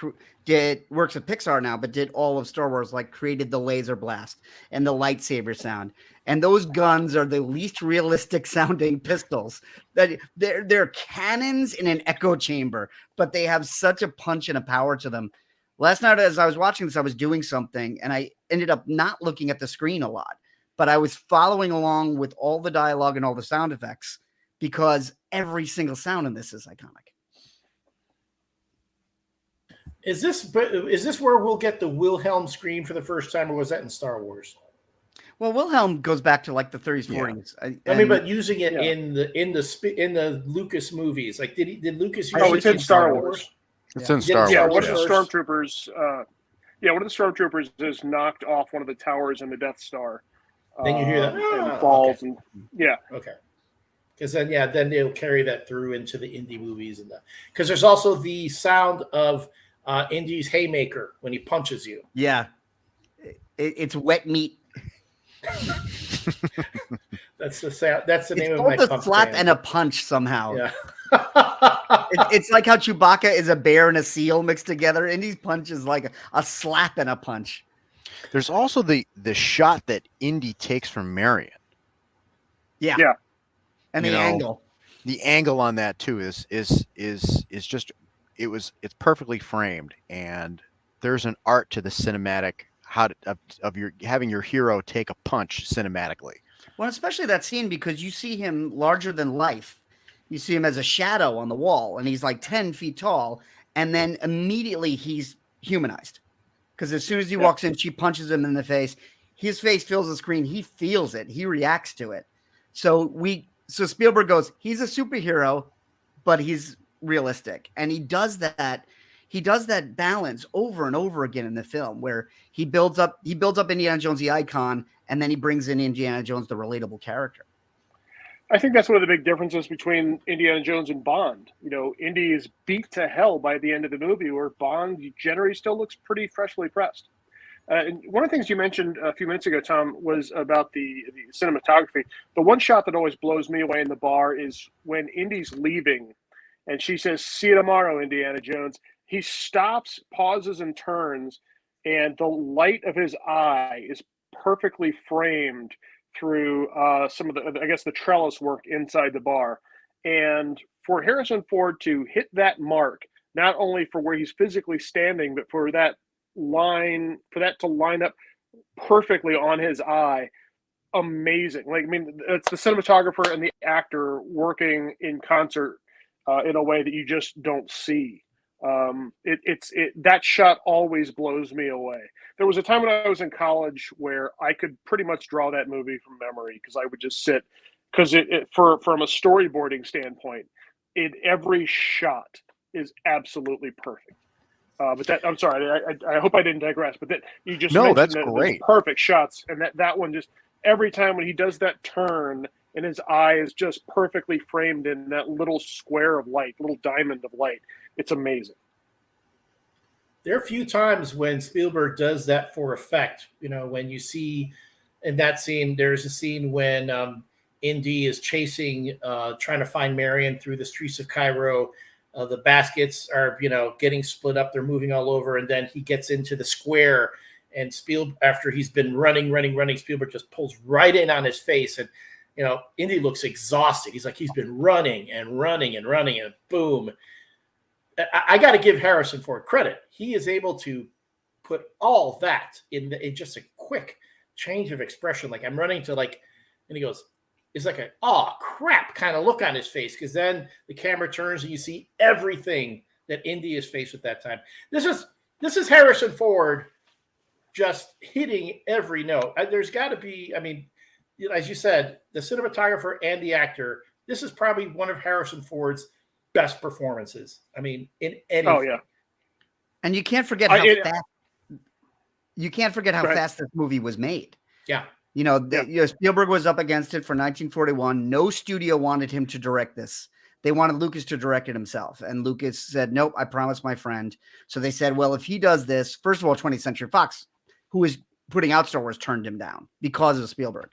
Speaker 2: works at Pixar now, but did all of Star Wars, like created the laser blast and the lightsaber sound. And those guns are the least realistic sounding pistols. That they're cannons in an echo chamber, but they have such a punch and a power to them. Last night, as I was watching this, I was doing something, and I ended up not looking at the screen a lot, but I was following along with all the dialogue and all the sound effects because every single sound in this is iconic.
Speaker 1: Is this where we'll get the Wilhelm scream for the first time, or was that in Star Wars?
Speaker 2: Well, Wilhelm goes back to like the 30s, 40s.
Speaker 1: I mean, but using it in the Lucas movies, like did Lucas use
Speaker 5: it's in Star Wars.
Speaker 3: It's in Star Wars.
Speaker 5: Yeah, one of the stormtroopers. One of the stormtroopers is knocked off one of the towers in the Death Star.
Speaker 1: Then you hear that
Speaker 5: and falls,
Speaker 1: okay.
Speaker 5: and yeah,
Speaker 1: okay. Because then they'll carry that through into the Indy movies and that. Because there's also the sound of Indy's haymaker when he punches you.
Speaker 2: Yeah, it's wet meat.
Speaker 1: That's the sound. That's the name of my
Speaker 2: both a
Speaker 1: pump
Speaker 2: slap
Speaker 1: band.
Speaker 2: and a punch somehow.
Speaker 1: Yeah.
Speaker 2: It's like how Chewbacca is a bear and a seal mixed together. Indy's punch is like a slap and a punch.
Speaker 3: There's also the shot that Indy takes from Marion.
Speaker 2: Yeah. And the angle.
Speaker 3: The angle on that too is just it's perfectly framed, and there's an art to the cinematic of your having your hero take a punch cinematically.
Speaker 2: Well, especially that scene, because you see him larger than life. You see him as a shadow on the wall, and he's like 10 feet tall, and then immediately he's humanized. Because as soon as he walks in, she punches him in the face. His face fills the screen. He feels it. He reacts to it. So Spielberg goes, he's a superhero, but he's realistic. And he does that. He does that balance over and over again in the film, where he builds up Indiana Jones, the icon, and then he brings in Indiana Jones, the relatable character.
Speaker 5: I think that's one of the big differences between Indiana Jones and Bond. You know, Indy is beat to hell by the end of the movie, where Bond generally still looks pretty freshly pressed. And one of the things you mentioned a few minutes ago, Tom, was about the cinematography. The one shot that always blows me away in the bar is when Indy's leaving, and she says, "See you tomorrow, Indiana Jones." He stops, pauses, and turns, and the light of his eye is perfectly framed through some of the trellis work inside the bar. And for Harrison Ford to hit that mark, not only for where he's physically standing, but for that to line up perfectly on his eye, amazing. Like, I mean, it's the cinematographer and the actor working in concert in a way that you just don't see. That shot always blows me away. There was a time when I was in college where I could pretty much draw that movie from memory, because I would just sit, because from a storyboarding standpoint, every shot is absolutely perfect. But that, I'm sorry, I hope I didn't digress. But that you just
Speaker 3: No,
Speaker 5: mentioned
Speaker 3: that's
Speaker 5: the
Speaker 3: great.
Speaker 5: Perfect shots, and that one just every time when he does that turn and his eye is just perfectly framed in that little square of light, little diamond of light. It's amazing.
Speaker 1: There are a few times when Spielberg does that for effect. You know, when you see in that scene, there's a scene when Indy is chasing, trying to find Marion through the streets of Cairo. The baskets are, getting split up. They're moving all over. And then he gets into the square, and after he's been running, Spielberg just pulls right in on his face. And, Indy looks exhausted. He's like, he's been running and boom. I got to give Harrison Ford credit. He is able to put all that in just a quick change of expression. Like, I'm running to and he goes, it's like oh crap kind of look on his face, because then the camera turns and you see everything that Indy is faced with that time. This is Harrison Ford just hitting every note. There's got to be, as you said, the cinematographer and the actor, this is probably one of Harrison Ford's best performances. In anything.
Speaker 5: Oh yeah.
Speaker 2: And you can't forget how fast this movie was made.
Speaker 1: Yeah.
Speaker 2: Spielberg was up against it for 1941. No studio wanted him to direct this. They wanted Lucas to direct it himself. And Lucas said, nope, I promised my friend. So they said, well, if he does this, first of all, 20th Century Fox, who is putting out Star Wars, turned him down because of Spielberg.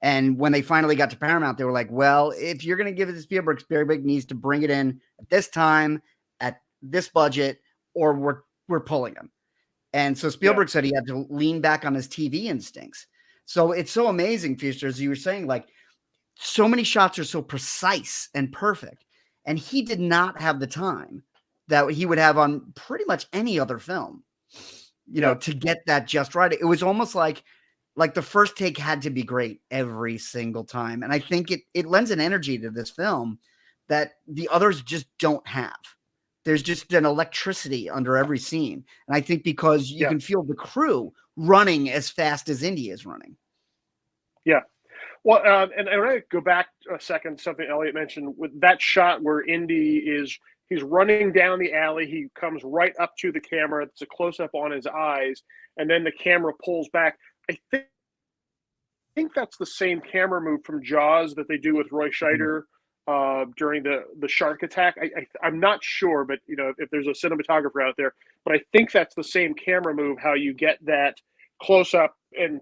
Speaker 2: And when they finally got to Paramount, they were like, well, if you're going to give it to Spielberg, Spielberg needs to bring it in at this time, at this budget, or we're pulling him. And so Spielberg said he had to lean back on his TV instincts. So it's so amazing, Fuster, as you were saying, like, so many shots are so precise and perfect. And he did not have the time that he would have on pretty much any other film, to get that just right. It was almost like the first take had to be great every single time. And I think it lends an energy to this film that the others just don't have. There's just an electricity under every scene. And I think because you can feel the crew running as fast as Indy is running.
Speaker 5: Yeah. Well, and I want to go back a second, something Elliot mentioned with that shot where Indy he's running down the alley. He comes right up to the camera. It's a close up on his eyes. And then the camera pulls back. I think that's the same camera move from Jaws that they do with Roy Scheider during the shark attack. I'm not sure, but if there's a cinematographer out there, but I think that's the same camera move, how you get that close up and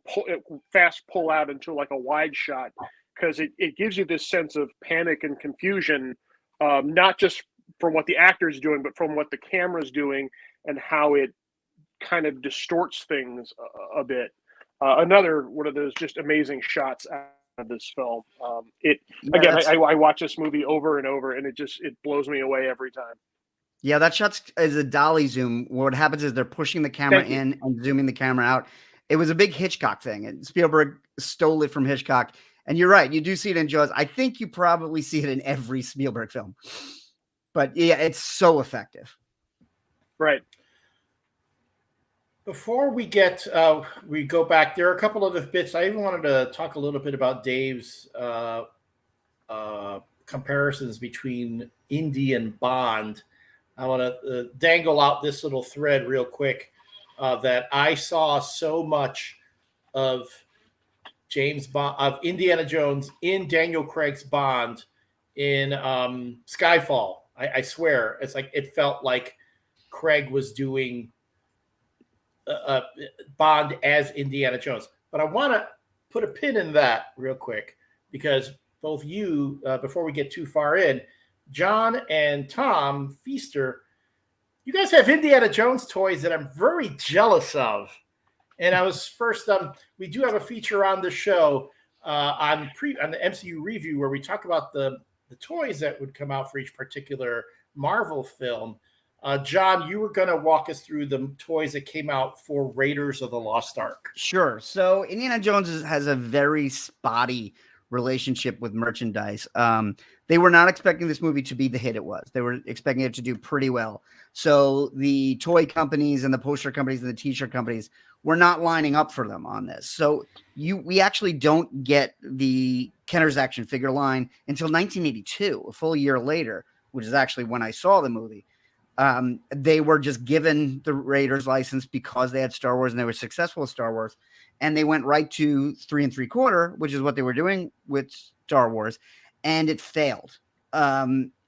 Speaker 5: fast pull out into like a wide shot, because it gives you this sense of panic and confusion, not just from what the actor's doing, but from what the camera's doing and how it kind of distorts things a bit. Another one of those just amazing shots out of this film. I watch this movie over and over, and it blows me away every time.
Speaker 2: Yeah, that shot is a dolly zoom. What happens is they're pushing the camera
Speaker 5: Thank you.
Speaker 2: in and zooming the camera out. It was a big Hitchcock thing, and Spielberg stole it from Hitchcock. And you're right, you do see it in Jaws. I think you probably see it in every Spielberg film. But yeah, it's so effective.
Speaker 5: Right.
Speaker 1: Before we go back, there are a couple other bits. I even wanted to talk a little bit about Dave's comparisons between Indy and Bond. I want to dangle out this little thread real quick that I saw so much of James Bond, of Indiana Jones in Daniel Craig's Bond in Skyfall. I swear, it's like it felt like Craig was doing Bond as Indiana Jones. But I want to put a pin in that real quick because both you, before we get too far in, John and Tom Feaster, you guys have Indiana Jones toys that I'm very jealous of. And I was first, we do have a feature on the show on the MCU ReVU where we talk about the toys that would come out for each particular Marvel film. John, you were going to walk us through the toys that came out for Raiders of the Lost Ark.
Speaker 2: Sure. So Indiana Jones has a very spotty relationship with merchandise. They were not expecting this movie to be the hit it was. They were expecting it to do pretty well. So the toy companies and the poster companies and the t-shirt companies were not lining up for them on this. So we actually don't get the Kenner's action figure line until 1982, a full year later, which is actually when I saw the movie. They were just given the Raiders license because they had Star Wars and they were successful with Star Wars. And they went right to 3 3/4, which is what they were doing with Star Wars. And it failed.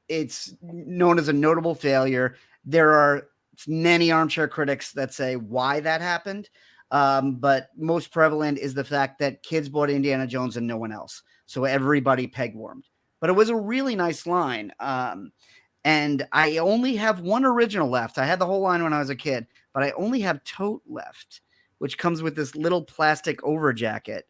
Speaker 2: It's known as a notable failure. There are many armchair critics that say why that happened. But most prevalent is the fact that kids bought Indiana Jones and no one else. So everybody peg-warmed. But it was a really nice line. And I only have one original left. I had the whole line when I was a kid, but I only have Tote left, which comes with this little plastic over jacket.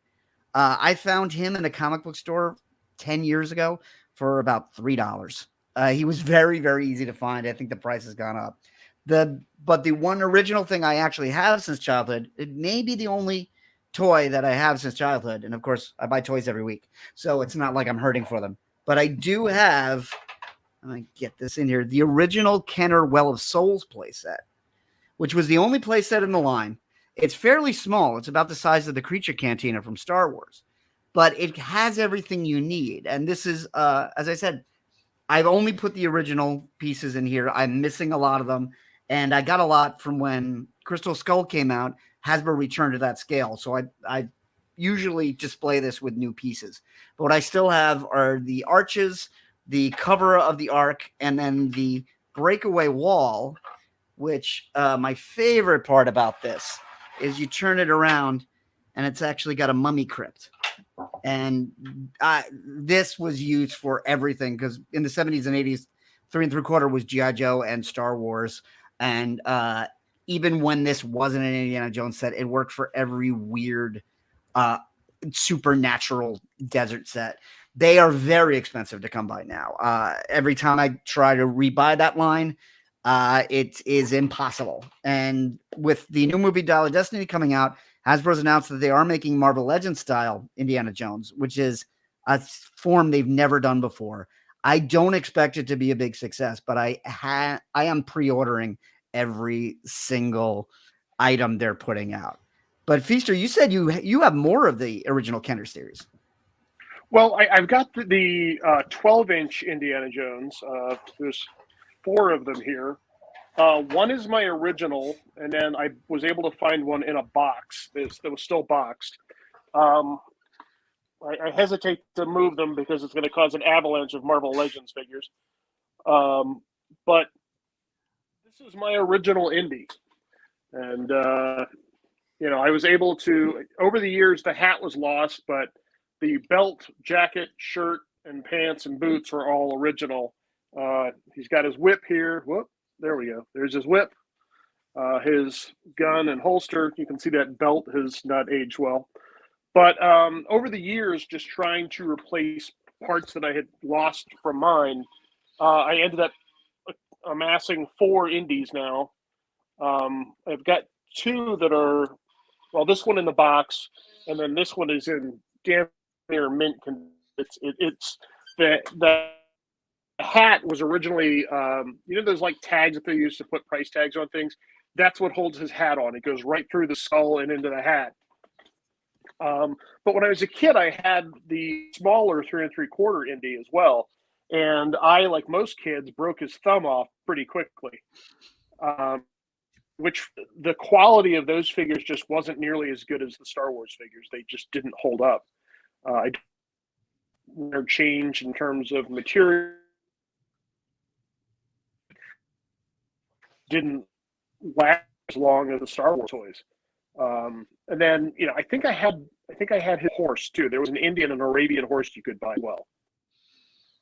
Speaker 2: I found him in a comic book store 10 years ago for about $3. He was very, very easy to find. I think the price has gone up. But the one original thing I actually have since childhood, it may be the only toy that I have since childhood. And of course, I buy toys every week, so it's not like I'm hurting for them. But I do have, let me get this in here, the original Kenner Well of Souls playset, which was the only playset in the line. It's fairly small. It's about the size of the Creature Cantina from Star Wars. But it has everything you need. And this is, as I said, I've only put the original pieces in here. I'm missing a lot of them. And I got a lot from when Crystal Skull came out. Hasbro returned to that scale. So I usually display this with new pieces. But what I still have are the arches, the cover of the Ark, and then the breakaway wall, which my favorite part about this is you turn it around and it's actually got a mummy crypt. And this was used for everything because in the 70s and 80s, 3 3/4 was G.I. Joe and Star Wars. And even when this wasn't an Indiana Jones set, it worked for every weird supernatural desert set. They are very expensive to come by now. Every time I try to rebuy that line, it is impossible. And with the new movie Dial of Destiny coming out, Hasbro's announced that they are making Marvel Legends style Indiana Jones, which is a form they've never done before. I don't expect it to be a big success, but I am pre-ordering every single item they're putting out. But Feaster, you said you have more of the original Kenner series.
Speaker 5: Well, I've got the 12-inch Indiana Jones. There's 4 of them here. One is my original, and then I was able to find one in a box that was still boxed. I hesitate to move them because it's going to cause an avalanche of Marvel Legends figures. But this is my original Indy. And, I was able to, over the years, the hat was lost, but the belt, jacket, shirt, and pants and boots were all original. He's got his whip here. Whoop, there we go. There's his whip. His gun and holster. You can see that belt has not aged well. But over the years, just trying to replace parts that I had lost from mine, I ended up amassing 4 indies now. I've got 2 that are, well, this one in the box, and then this one is in damn near mint. It's the hat was originally, those like tags that they used to put price tags on things. That's what holds his hat on. It goes right through the skull and into the hat. But when I was a kid, I had the smaller 3 3/4 Indy as well, and I, like most kids, broke his thumb off pretty quickly. Which the quality of those figures just wasn't nearly as good as the Star Wars figures. They just didn't hold up. Change in terms of material didn't last as long as the Star Wars toys. And then, I think I had his horse too. There was an Indian and Arabian horse you could buy well.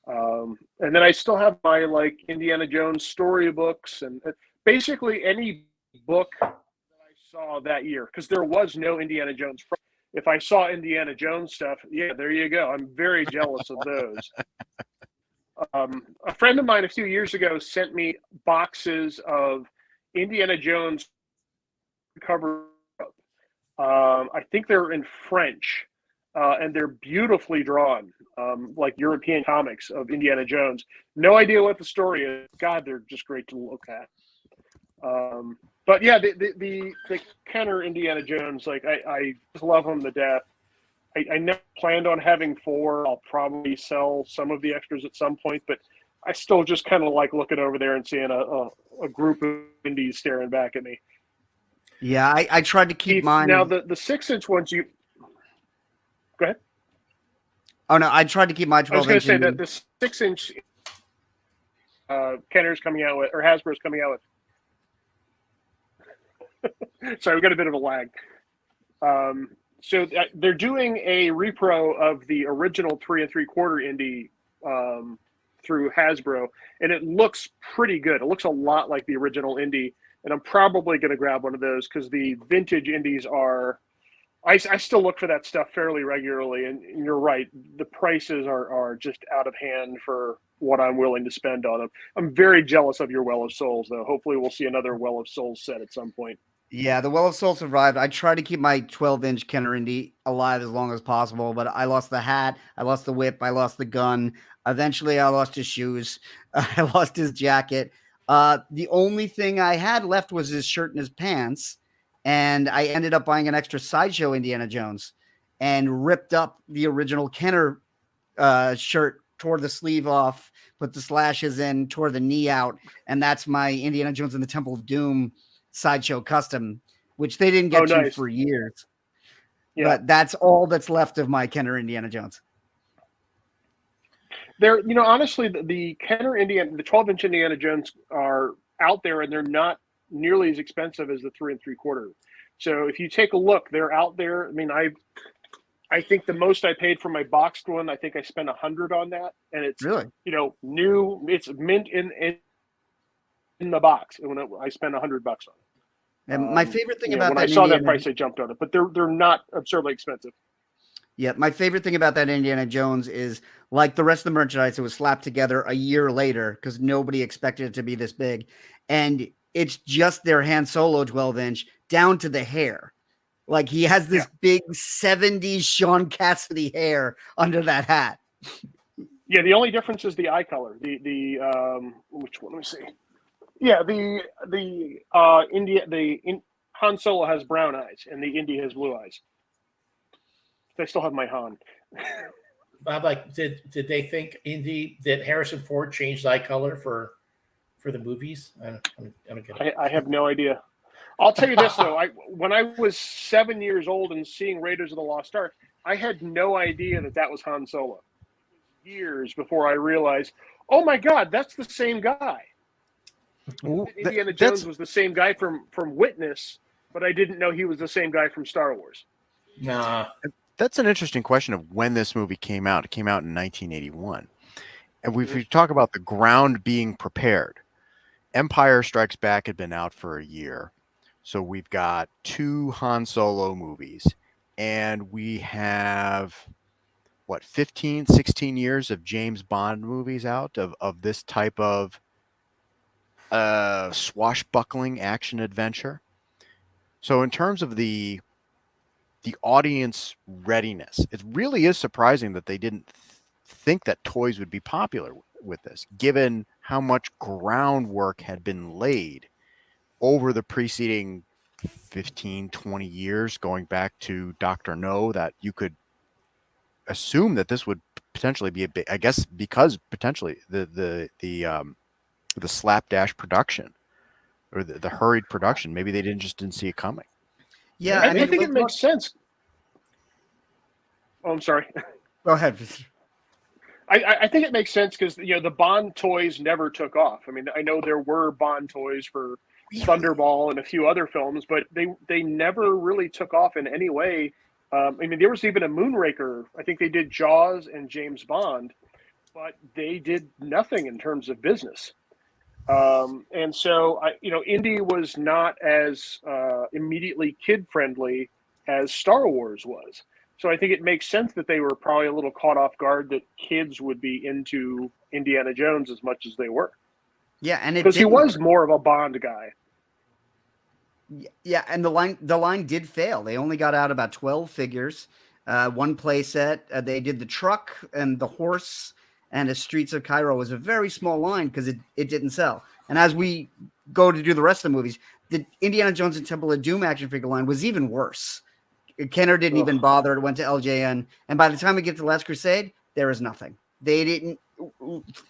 Speaker 5: And then I still have my like Indiana Jones storybooks and basically any book that I saw that year, because there was no Indiana Jones. If I saw Indiana Jones stuff, yeah, there you go. I'm very jealous of those. A friend of mine a few years ago sent me boxes of Indiana Jones cover. I think they're in French, and they're beautifully drawn, like European comics of Indiana Jones. No idea what the story is. God, they're just great to look at. But yeah, the Kenner Indiana Jones, like I just love them to death. I never planned on having 4. I'll probably sell some of the extras at some point, but I still just kind of like looking over there and seeing a group of indies staring back at me.
Speaker 2: Yeah, I tried to keep mine.
Speaker 5: Now the 6-inch ones, you go ahead.
Speaker 2: Oh no, I tried to keep my 12-inch.
Speaker 5: I was going to say that the 6-inch Kenner's coming out with, or Hasbro's coming out with. Sorry, we got a bit of a lag. So they're doing a repro of the original 3 3/4 Indy through Hasbro, and it looks pretty good. It looks a lot like the original Indy, and I'm probably going to grab one of those because the vintage Indies are. I still look for that stuff fairly regularly, and you're right. The prices are just out of hand for what I'm willing to spend on them. I'm very jealous of your Well of Souls, though. Hopefully, we'll see another Well of Souls set at some point.
Speaker 2: Yeah, the Well of Souls survived. I tried to keep my 12-inch Kenner Indy alive as long as possible, but I lost the hat, I lost the whip, I lost the gun. Eventually, I lost his shoes. I lost his jacket. The only thing I had left was his shirt and his pants, and I ended up buying an extra Sideshow Indiana Jones and ripped up the original Kenner shirt, tore the sleeve off, put the slashes in, tore the knee out, and that's my Indiana Jones and the Temple of Doom Sideshow custom, which they didn't get to for years. Yeah. But that's all that's left of my Kenner Indiana Jones.
Speaker 5: There, honestly, the Kenner Indiana, the 12-inch Indiana Jones are out there, and they're not nearly as expensive as the 3 3/4. So if you take a look, they're out there. I mean, I think the most I paid for my boxed one, I think I spent $100 on that, and it's
Speaker 2: really,
Speaker 5: new. It's mint in the box, and I spent $100 on it.
Speaker 2: And my favorite thing about
Speaker 5: when
Speaker 2: that
Speaker 5: I saw
Speaker 2: Indiana,
Speaker 5: that price, I jumped on it. But they're not absurdly expensive.
Speaker 2: Yeah, my favorite thing about that Indiana Jones is, like the rest of the merchandise, it was slapped together a year later because nobody expected it to be this big, and it's just their Han Solo 12-inch down to the hair. Like he has this big 70s Sean Cassidy hair under that hat.
Speaker 5: Yeah, the only difference is the eye color. The which one? Let me see. Yeah, the Han Solo has brown eyes and the Indy has blue eyes. I still have my Han.
Speaker 1: Bob, like, did they think did Harrison Ford change the eye color for the movies? I don't get it.
Speaker 5: I have no idea. I'll tell you this though. When I was 7 years old and seeing Raiders of the Lost Ark, I had no idea that was Han Solo. Years before I realized, oh my God, that's the same guy. Indiana Jones was the same guy from Witness, but I didn't know he was the same guy from Star Wars.
Speaker 1: Nah.
Speaker 3: That's an interesting question of when this movie came out. It came out in 1981. And if we talk about the ground being prepared, Empire Strikes Back had been out for a year. So we've got 2 Han Solo movies. And we have, 16 years of James Bond movies out of this type of swashbuckling action adventure. So in terms of the audience readiness, it really is surprising that they didn't think that toys would be popular with this, given how much groundwork had been laid over the preceding 15, 20 years, going back to Dr. No, that you could assume that this would potentially be a big, I guess, because potentially the slapdash production or the hurried production, maybe they didn't see it coming.
Speaker 2: Yeah,
Speaker 5: I think it makes sense. Oh, I'm sorry.
Speaker 2: Go ahead.
Speaker 5: I think it makes sense because the Bond toys never took off. I mean, I know there were Bond toys for Thunderball and a few other films, but they never really took off in any way. I mean, there was even a Moonraker. I think they did Jaws and James Bond, but they did nothing in terms of business. And so, Indy was not as immediately kid friendly as Star Wars was. So I think it makes sense that they were probably a little caught off guard that kids would be into Indiana Jones as much as they were.
Speaker 2: Yeah, and
Speaker 5: because he was more of a Bond guy.
Speaker 2: Yeah, and the line did fail. They only got out about 12 figures, one play set. They did the truck and the horse, and the Streets of Cairo was a very small line because it didn't sell. And as we go to do the rest of the movies, the Indiana Jones and Temple of Doom action figure line was even worse. Kenner didn't even bother. It went to LJN, and by the time we get to Last Crusade, there is nothing. They didn't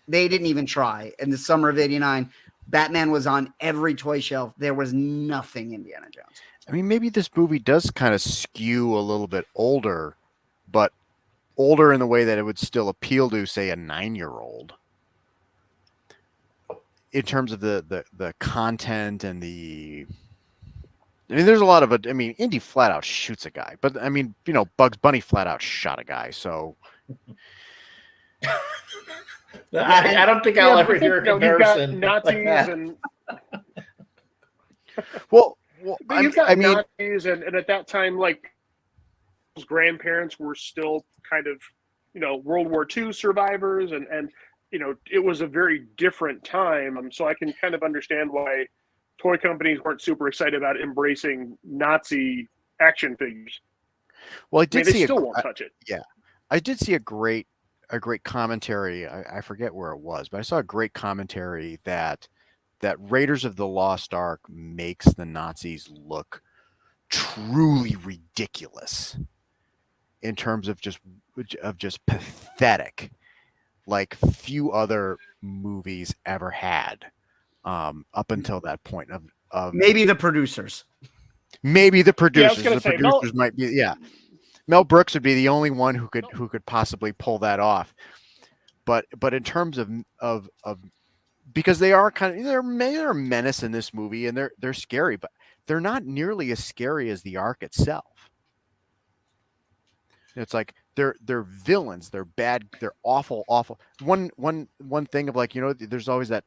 Speaker 2: even try. In the summer of '89, Batman was on every toy shelf. There was nothing Indiana Jones.
Speaker 3: I mean, maybe this movie does kind of skew a little bit older, but older in the way that it would still appeal to, say, a 9-year-old. In terms of the content and there's a lot of it. I mean, Indy flat out shoots a guy, but I mean, Bugs Bunny flat out shot a guy. So
Speaker 1: I don't think I'll ever hear a comparison.
Speaker 5: You've got Nazis
Speaker 1: like
Speaker 5: and
Speaker 3: well,
Speaker 5: but you've got Nazis, and at that time, like his grandparents were still kind of, World War II survivors, and it was a very different time. So I can kind of understand why toy companies weren't super excited about embracing Nazi action figures.
Speaker 3: Well, I did see
Speaker 5: they still won't touch it.
Speaker 3: Yeah, I did see a great commentary. I forget where it was, but I saw a great commentary that Raiders of the Lost Ark makes the Nazis look truly ridiculous in terms of just pathetic, like few other movies ever had. Up until that point of
Speaker 2: maybe the producers.
Speaker 3: Maybe the producers.
Speaker 5: Yeah, I was
Speaker 3: the
Speaker 5: say,
Speaker 3: producers might be. Yeah, Mel Brooks would be the only one who could possibly pull that off. But in terms of because they are they're a menace in this movie, and they're scary, but they're not nearly as scary as the Ark itself. It's like they're villains. They're bad. They're awful. One thing of like, there's always that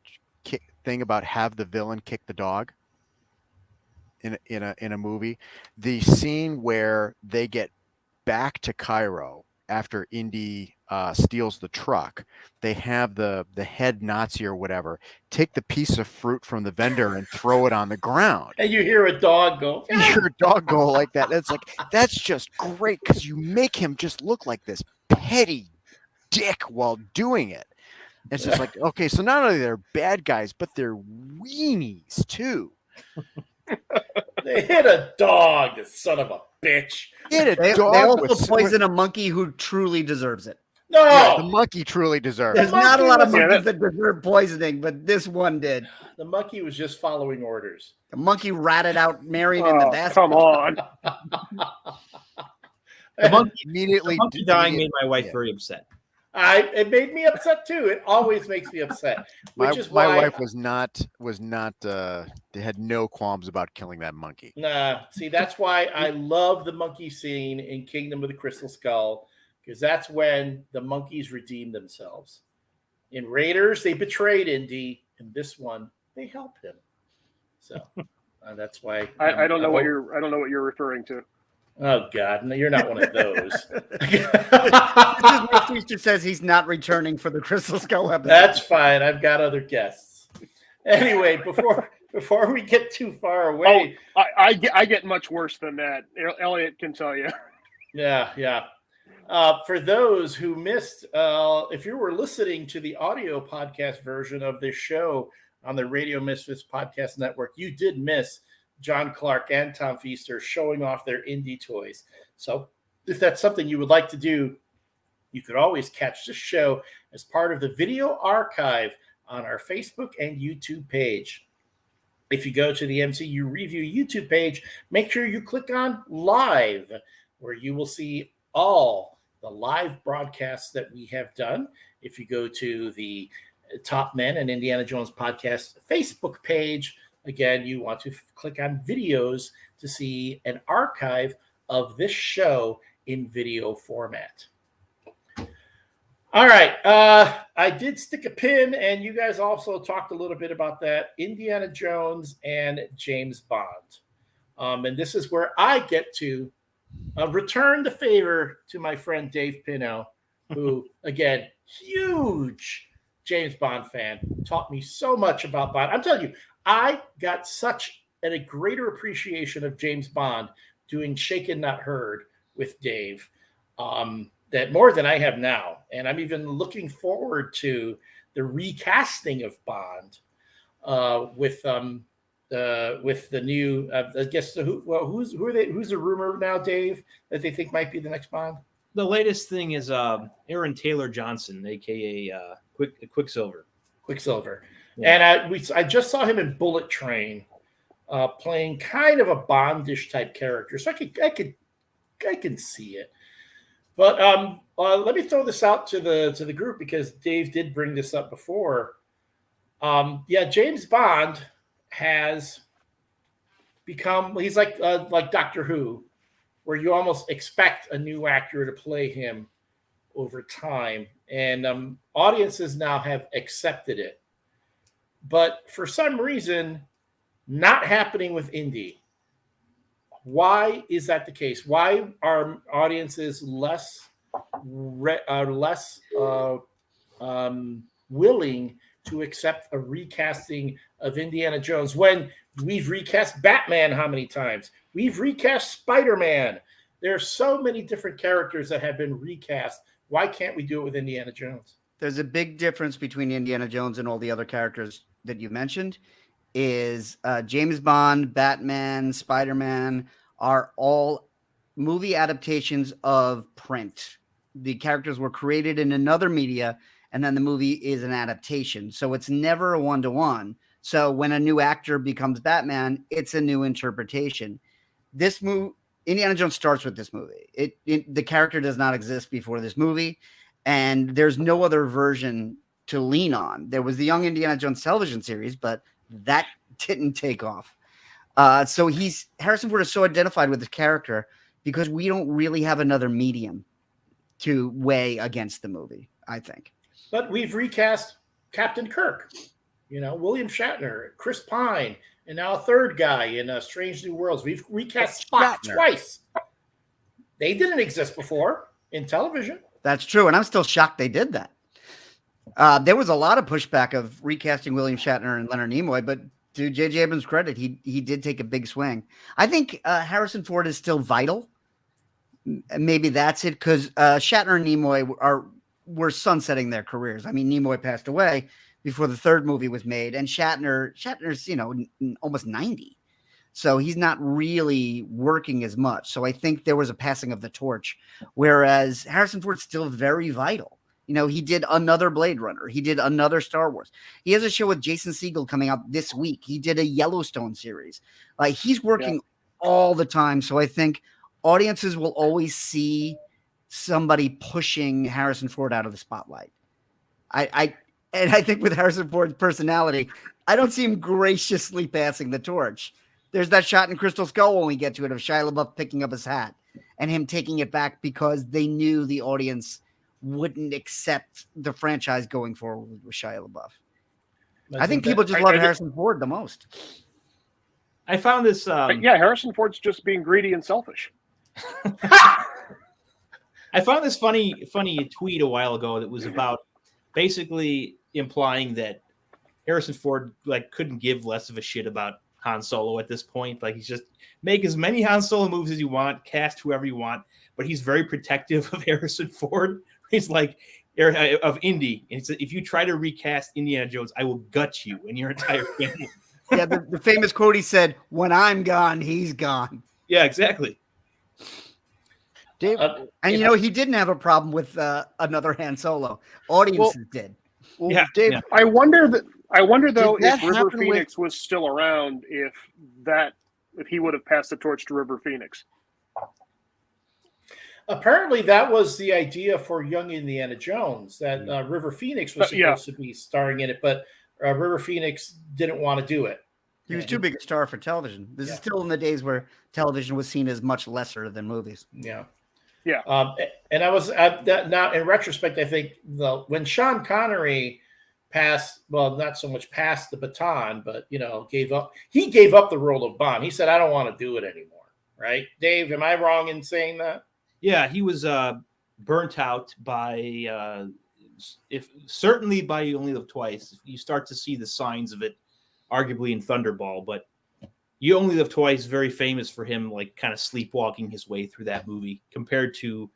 Speaker 3: thing about have the villain kick the dog in a movie. The scene where they get back to Cairo after Indy steals the truck, they have the head Nazi or whatever take the piece of fruit from the vendor and throw it on the ground.
Speaker 1: And you hear a dog go.
Speaker 3: You hear a dog go like that. It's like, that's just great because you make him just look like this petty dick while doing it. It's just like, okay, so not only they're bad guys, but they're weenies too.
Speaker 1: They hit a dog, the son of a bitch.
Speaker 2: They also poison a monkey who truly deserves it.
Speaker 1: No,
Speaker 3: yeah, the monkey truly deserves it.
Speaker 2: There's not a lot of monkeys that deserve poisoning, but this one did.
Speaker 1: The monkey was just following orders.
Speaker 2: The monkey ratted out Marion in the basket.
Speaker 5: Come on.
Speaker 4: The monkey
Speaker 3: immediately
Speaker 4: dying made my wife very upset.
Speaker 1: It made me upset too. It always makes me upset. Which is why
Speaker 3: my wife was not they had no qualms about killing that monkey.
Speaker 1: Nah, see, that's why I love the monkey scene in Kingdom of the Crystal Skull, because that's when the monkeys redeem themselves. In Raiders, they betrayed Indy. In this one, they helped him. So that's why
Speaker 5: I don't know what you're referring to.
Speaker 1: Oh God, no, you're not one of those.
Speaker 2: This is where Feaster says he's not returning for the Crystal Skull episode.
Speaker 1: That's fine. I've got other guests. Anyway, before we get too far away,
Speaker 5: I get much worse than that. Elliot can tell you.
Speaker 1: Yeah. For those who missed, if you were listening to the audio podcast version of this show on the Radio Misfits Podcast Network, you did miss John Clark and Tom Feaster showing off their Indy toys. So if that's something you would like to do, you could always catch this show as part of the video archive on our Facebook and YouTube page. If you go to the MCU ReVU YouTube page, make sure you click on Live, where you will see all the live broadcasts that we have done. If you go to the Top Men and Indiana Jones Podcast Facebook page, again, you want to click on videos to see an archive of this show in video format. All right. I did stick a pin, and you guys also talked a little bit about that, Indiana Jones and James Bond. And this is where I get to return the favor to my friend Dave Pino, who, again, huge James Bond fan, taught me so much about Bond. I'm telling you, I got such a greater appreciation of James Bond doing Shaken Not Heard with Dave. That more than I have now. And I'm even looking forward to the recasting of Bond with the new, I guess, who's the rumor now, Dave, that they think might be the next Bond?
Speaker 4: The latest thing is Aaron Taylor Johnson, a.k.a. Quicksilver.
Speaker 1: Yeah. And I just saw him in Bullet Train playing kind of a Bondish type character. So I can see it. But let me throw this out to the group because Dave did bring this up before. James Bond has become, he's like Doctor Who, where you almost expect a new actor to play him over time. And audiences now have accepted it. But for some reason, not happening with Indy. Why is that the case? Why are audiences less willing to accept a recasting of Indiana Jones when we've recast Batman how many times? We've recast Spider-Man. There are so many different characters that have been recast. Why can't we do it with Indiana Jones?
Speaker 2: There's a big difference between Indiana Jones and all the other characters that you mentioned. Is James Bond, Batman, Spider-Man are all movie adaptations of print. The characters were created in another media, and then the movie is an adaptation. So it's never a one-to-one. So when a new actor becomes Batman, it's a new interpretation. This movie, Indiana Jones starts with this movie. The character does not exist before this movie, and there's no other version to lean on. There was the Young Indiana Jones television series, but that didn't take off. So Harrison Ford is so identified with the character because we don't really have another medium to weigh against the movie, I think.
Speaker 1: But we've recast Captain Kirk, William Shatner, Chris Pine, and now a third guy in Strange New Worlds. We've recast Spock twice. They didn't exist before in television.
Speaker 2: That's true, and I'm still shocked they did that. There was a lot of pushback of recasting William Shatner and Leonard Nimoy, but to J.J. Abrams' credit, he did take a big swing. I think Harrison Ford is still vital. Maybe that's it, because Shatner and Nimoy were sunsetting their careers. I mean, Nimoy passed away before the third movie was made, and Shatner's almost 90, so he's not really working as much. So I think there was a passing of the torch, whereas Harrison Ford's still very vital. He did another Blade Runner. He did another Star Wars. He has a show with Jason Segel coming out this week. He did a Yellowstone series. Like, he's working all the time. So I think audiences will always see somebody pushing Harrison Ford out of the spotlight. I think with Harrison Ford's personality, I don't see him graciously passing the torch. There's that shot in Crystal Skull when we get to it of Shia LaBeouf picking up his hat and him taking it back because they knew the audience wouldn't accept the franchise going forward with Shia LaBeouf. I think people just love Harrison Ford the most.
Speaker 4: I found this.
Speaker 5: Harrison Ford's just being greedy and selfish.
Speaker 4: I found this funny tweet a while ago that was about basically implying that Harrison Ford like couldn't give less of a shit about Han Solo at this point. Like, he's just make as many Han Solo movies as you want, cast whoever you want, but he's very protective of Harrison Ford. He's like of Indy, and he said, if you try to recast Indiana Jones, I will gut you and your entire family.
Speaker 2: Yeah, the famous quote he said, "When I'm gone, he's gone."
Speaker 4: Yeah, exactly.
Speaker 3: Dave,
Speaker 2: And he didn't have a problem with another Han Solo. Audiences did.
Speaker 3: well,
Speaker 4: Yeah,
Speaker 3: Dave,
Speaker 4: yeah.
Speaker 5: I wonder though
Speaker 3: Did that
Speaker 5: if River
Speaker 3: happen with-
Speaker 5: Phoenix was still around, if he would have passed the torch to River Phoenix.
Speaker 1: Apparently, that was the idea for young Indiana Jones, that River Phoenix was supposed to be starring in it, but River Phoenix didn't want to do it.
Speaker 2: He was too big a star for television. This is still in the days where television was seen as much lesser than movies.
Speaker 1: Yeah.
Speaker 5: Yeah.
Speaker 1: And I was now in retrospect, I think when Sean Connery passed, well, not so much passed the baton, but gave up the role of Bond. He said, I don't want to do it anymore. Right? Dave, am I wrong in saying that?
Speaker 4: Yeah, he was burnt out by certainly by You Only Live Twice. You start to see the signs of it, arguably in Thunderball, but You Only Live Twice, very famous for him like kind of sleepwalking his way through that movie compared to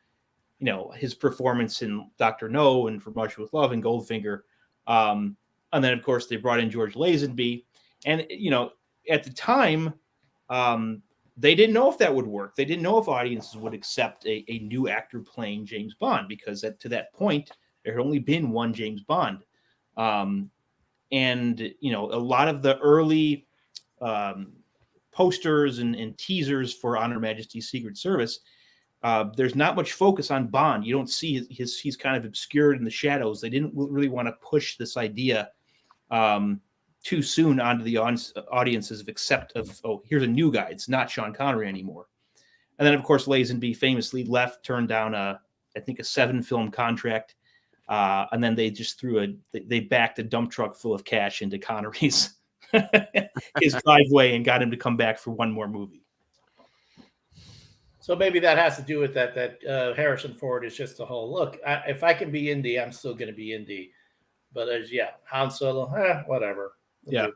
Speaker 4: his performance in Dr. No and From Russia with Love and Goldfinger. And then of course they brought in George Lazenby, and at the time they didn't know if that would work. They didn't know if audiences would accept a new actor playing James Bond, because to that point, there had only been one James Bond. And, a lot of the early posters and teasers for On Her Majesty's Secret Service, there's not much focus on Bond. You don't see he's kind of obscured in the shadows. They didn't really want to push this idea too soon onto the audiences here's a new guy. It's not Sean Connery anymore. And then of course Lazenby famously turned down I think a 7-film contract, and then they just they backed a dump truck full of cash into Connery's his driveway and got him to come back for one more movie.
Speaker 1: So maybe that has to do with that Harrison Ford is just a whole look. If I can be Indy, I'm still going to be Indy. But Han Solo, whatever.
Speaker 2: Yeah,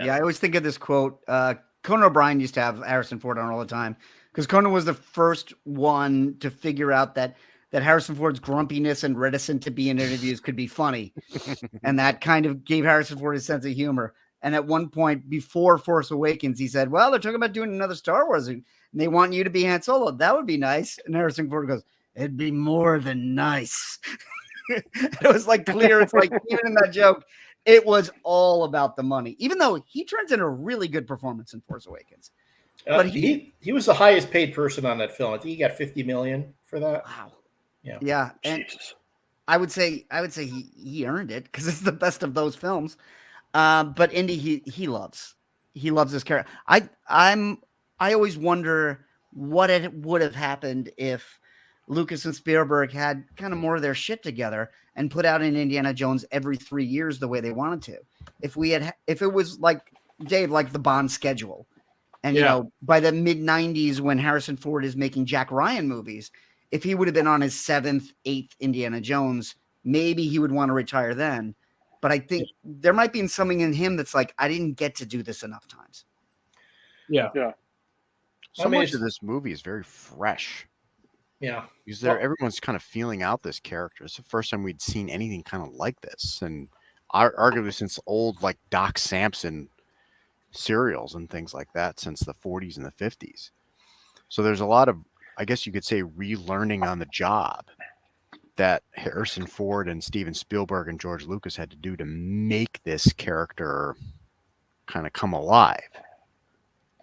Speaker 2: I always think of this quote. Conan O'Brien used to have Harrison Ford on all the time because Conan was the first one to figure out that Harrison Ford's grumpiness and reticent to be in interviews could be funny. And that kind of gave Harrison Ford his sense of humor. And at one point before Force Awakens, he said, well, they're talking about doing another Star Wars and they want you to be Han Solo. That would be nice. And Harrison Ford goes, it'd be more than nice. It was like clear. It's like even in that joke, it was all about the money, even though he turns in a really good performance in Force Awakens. But
Speaker 1: he was the highest paid person on that film. I think he got $50 million for that.
Speaker 2: Wow.
Speaker 1: Yeah.
Speaker 2: And I would say he earned it because it's the best of those films. But Indy, he loves this character. I always wonder what it would have happened if Lucas and Spielberg had kind of more of their shit together and put out an Indiana Jones every 3 years the way they wanted to. If it was like Dave, like the Bond schedule, and by the mid '90s when Harrison Ford is making Jack Ryan movies, if he would have been on his 7th, 8th Indiana Jones, maybe he would want to retire then. But I think there might be something in him that's like, I didn't get to do this enough times.
Speaker 4: Yeah.
Speaker 3: So much of this movie is very fresh.
Speaker 1: Yeah.
Speaker 3: Because everyone's kind of feeling out this character. It's the first time we'd seen anything kind of like this. And arguably since old like Doc Samson serials and things like that since the 40s and the 50s. So there's a lot of, I guess you could say, relearning on the job that Harrison Ford and Steven Spielberg and George Lucas had to do to make this character kind of come alive.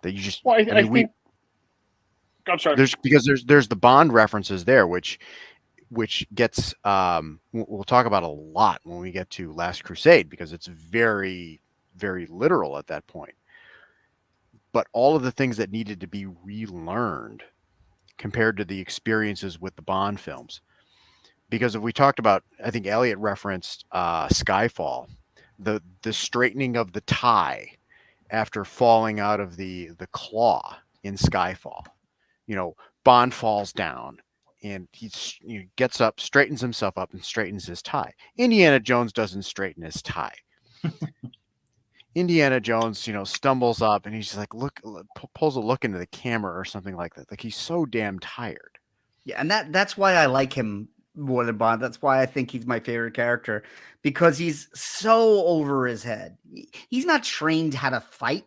Speaker 3: That you just,
Speaker 5: I think. I'm sorry.
Speaker 3: There's the Bond references there, which gets we'll talk about a lot when we get to Last Crusade because it's very, very literal at that point. But all of the things that needed to be relearned compared to the experiences with the Bond films. Because if we talked about, I think Elliot referenced Skyfall, the straightening of the tie after falling out of the claw in Skyfall. Bond falls down and he gets up, straightens himself up and straightens his tie. Indiana Jones doesn't straighten his tie. Indiana Jones, stumbles up and he's just like, pulls a look into the camera or something like that. Like he's so damn tired.
Speaker 2: Yeah, and that's why I like him more than Bond. That's why I think he's my favorite character, because he's so over his head. He's not trained how to fight.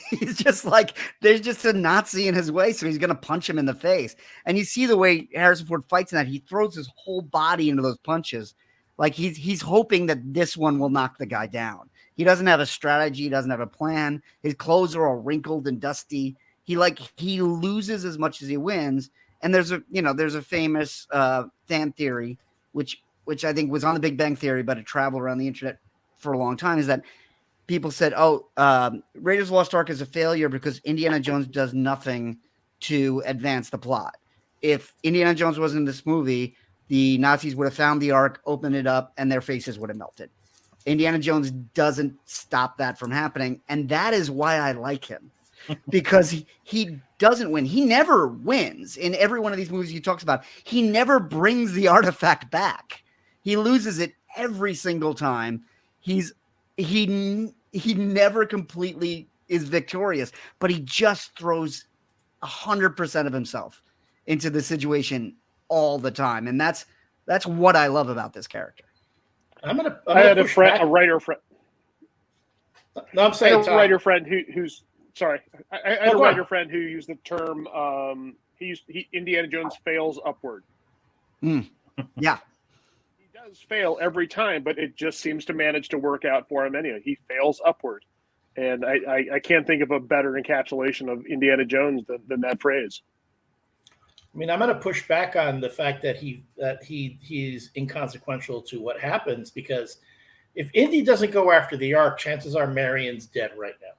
Speaker 2: He's just like, there's just a Nazi in his way, so he's gonna punch him in the face. And you see the way Harrison Ford fights in that, he throws his whole body into those punches. Like he's hoping that this one will knock the guy down. He doesn't have a strategy, he doesn't have a plan. His clothes are all wrinkled and dusty. He loses as much as he wins. And there's a famous fan theory, which I think was on the Big Bang Theory, but it traveled around the internet for a long time, is that people said, Raiders of the Lost Ark is a failure because Indiana Jones does nothing to advance the plot. If Indiana Jones wasn't in this movie, the Nazis would have found the Ark, opened it up, and their faces would have melted. Indiana Jones doesn't stop that from happening, and that is why I like him. Because he doesn't win. He never wins in every one of these movies he talks about. He never brings the artifact back. He loses it every single time. He never completely is victorious, but he just throws 100% of himself into the situation all the time, and that's what I love about this character.
Speaker 5: I had a writer friend.
Speaker 1: No, I'm saying
Speaker 5: a writer friend who's. Sorry, I had a writer friend who used the term. Indiana Jones fails upward.
Speaker 2: Yeah,
Speaker 5: he does fail every time, but it just seems to manage to work out for him anyway. He fails upward, and I can't think of a better encapsulation of Indiana Jones than that phrase.
Speaker 1: I mean, I'm going to push back on the fact that he's inconsequential to what happens, because if Indy doesn't go after the Ark, chances are Marion's dead right now.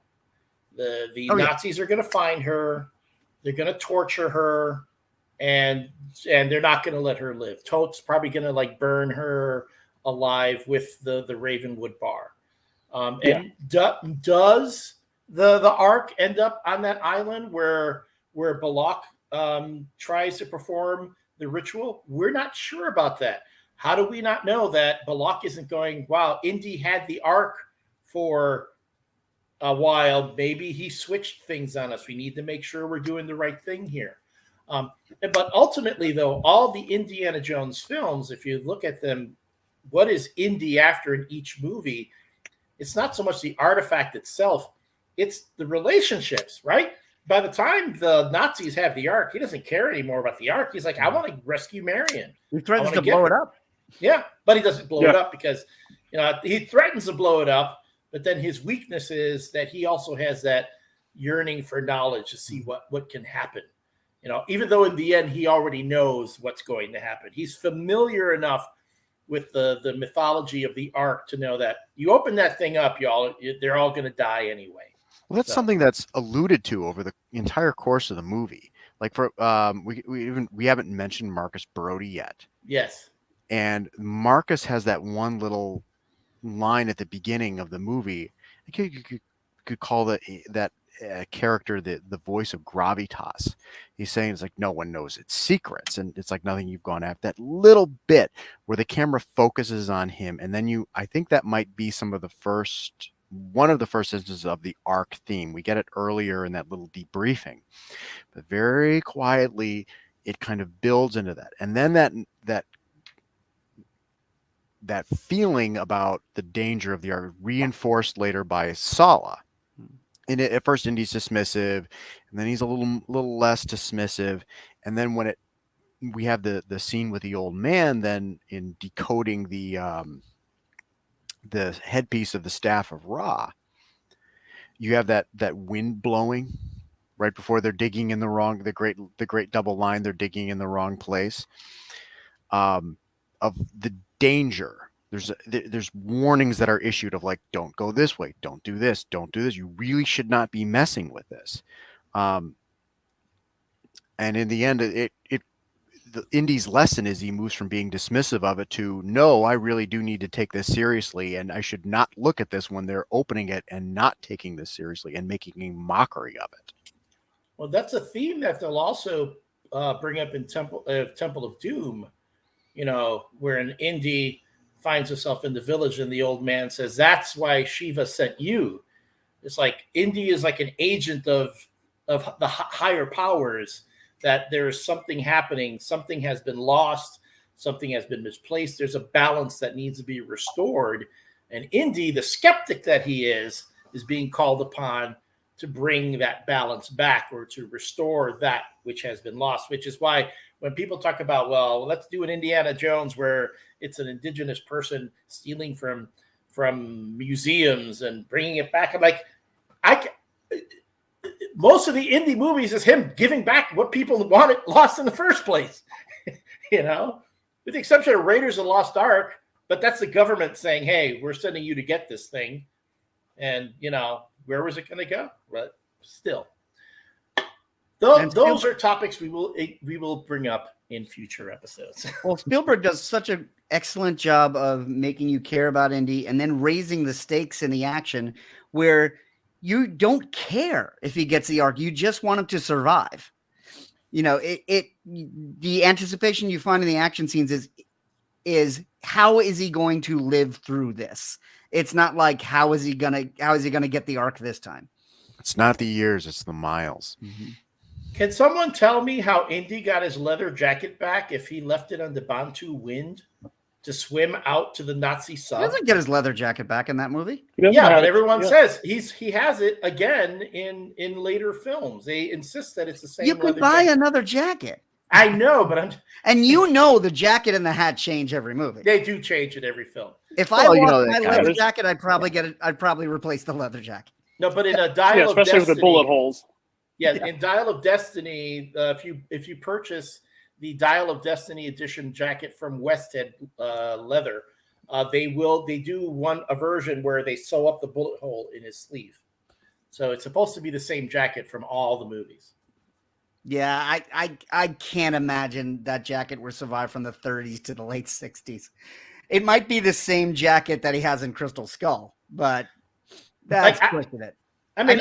Speaker 1: The Nazis are going to find her. They're going to torture her, and they're not going to let her live. Tote's probably going to burn her alive with the Ravenwood bar. And does the Ark end up on that island where Balak tries to perform the ritual? We're not sure about that. How do we not know that Balak isn't going, wow, Indy had the Ark for a while, maybe he switched things on us. We need to make sure we're doing the right thing here. But ultimately, though, all the Indiana Jones films, if you look at them, what is Indy after in each movie? It's not so much the artifact itself, it's the relationships, right? By the time the Nazis have the Ark, he doesn't care anymore about the Ark. He's like, I want to rescue Marion.
Speaker 2: He threatens to blow it up.
Speaker 1: Yeah, but he doesn't blow it up because he threatens to blow it up. But then his weakness is that he also has that yearning for knowledge to see what can happen. Even though in the end he already knows what's going to happen. He's familiar enough with the mythology of the Ark to know that you open that thing up, they're all going to die anyway.
Speaker 3: Well, that's something that's alluded to over the entire course of the movie. Like we haven't mentioned Marcus Brody yet.
Speaker 1: Yes.
Speaker 3: And Marcus has that one little line at the beginning of the movie. You could call that character the voice of gravitas. He's saying it's like no one knows its secrets, and it's like nothing you've gone after. That little bit where the camera focuses on him, and then I think that might be one of the first instances of the Ark theme. We get it earlier in that little debriefing, but very quietly it kind of builds into that, and then that feeling about the danger of the Ark reinforced later by Sala. And at first Indy's dismissive, and then he's a little less dismissive, and then when we have the scene with the old man, then in decoding the headpiece of the staff of Ra, you have that wind blowing right before they're digging in the great double line. They're digging in the wrong place. Of the danger. There's warnings that are issued of like, don't go this way, don't do this, you really should not be messing with this. And in the end, the Indy's lesson is he moves from being dismissive of it to, no, I really do need to take this seriously, and I should not look at this when they're opening it and not taking this seriously and making a mockery of it.
Speaker 1: Well, that's a theme that they'll also bring up in Temple of Doom, where an Indy finds herself in the village and the old man says, that's why Shiva sent you. It's like Indy is like an agent of the higher powers, that there's something happening, something has been lost, something has been misplaced. There's a balance that needs to be restored. And Indy, the skeptic that he is being called upon to bring that balance back, or to restore that which has been lost, which is why when people talk about, well, let's do an Indiana Jones where it's an indigenous person stealing from museums and bringing it back, I'm like, most of the Indy movies is him giving back what people wanted lost in the first place, with the exception of Raiders of the Lost Ark. But that's the government saying, hey, we're sending you to get this thing. And, where was it going to go? But still, those are topics we will bring up in future episodes.
Speaker 2: Well, Spielberg does such an excellent job of making you care about Indy and then raising the stakes in the action where you don't care if he gets the arc. You just want him to survive. The anticipation you find in the action scenes is how is he going to live through this? It's not like how is he gonna get the arc this time?
Speaker 3: It's not the years, it's the miles.
Speaker 2: Mm-hmm.
Speaker 1: Can someone tell me how Indy got his leather jacket back if he left it on the Bantu wind to swim out to the Nazi sub?
Speaker 2: He doesn't get his leather jacket back in that movie.
Speaker 1: Yeah, but everyone says he has it again in later films. They insist that it's the same.
Speaker 2: You could buy another jacket.
Speaker 1: I know, but
Speaker 2: the jacket and the hat change every movie.
Speaker 1: They do change in every film.
Speaker 2: If I lost my leather jacket, I'd probably get it. I'd probably replace the leather jacket.
Speaker 1: No, but in a Dial of Destiny,
Speaker 5: especially with the bullet holes.
Speaker 1: Yeah, in Dial of Destiny, if you purchase the Dial of Destiny edition jacket from Westhead Leather, they do a version where they sew up the bullet hole in his sleeve. So it's supposed to be the same jacket from all the movies.
Speaker 2: Yeah, I can't imagine that jacket would survive from the 30s to the late 60s. It might be the same jacket that he has in Crystal Skull, but that's pushing it. I mean,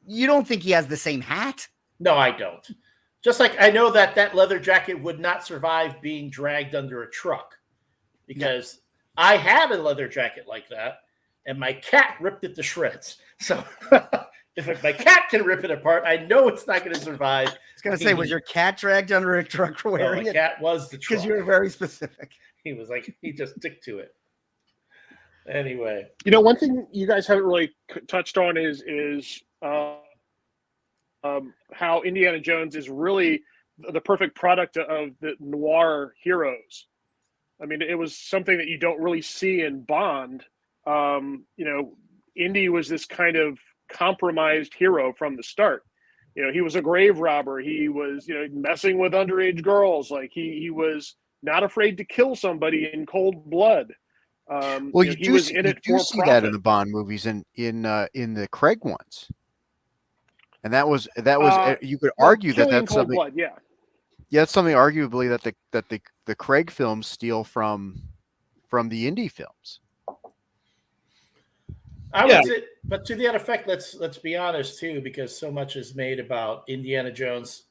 Speaker 2: you don't think he has the same hat?
Speaker 1: No, I don't. Just like I know that leather jacket would not survive being dragged under a truck, because I had a leather jacket like that, and my cat ripped it to shreds. So if my cat can rip it apart, I know it's not going to survive.
Speaker 2: I was going to say, was your cat dragged under a truck wearing it?
Speaker 1: My cat was the truck.
Speaker 2: Because you were very specific.
Speaker 1: He was like, he just stick to it. Anyway.
Speaker 5: One thing you guys haven't really touched on is how Indiana Jones is really the perfect product of the noir heroes. I mean, it was something that you don't really see in Bond. Indy was this kind of compromised hero from the start. He was a grave robber. He was, messing with underage girls. Like he was not afraid to kill somebody in cold blood.
Speaker 3: You do see that in the Bond movies and in the Craig ones. And that was you could argue that's something.
Speaker 5: Blood, yeah,
Speaker 3: it's something arguably that the Craig films steal from the Indy films.
Speaker 1: I would say, but to that effect, let's be honest too, because so much is made about Indiana Jones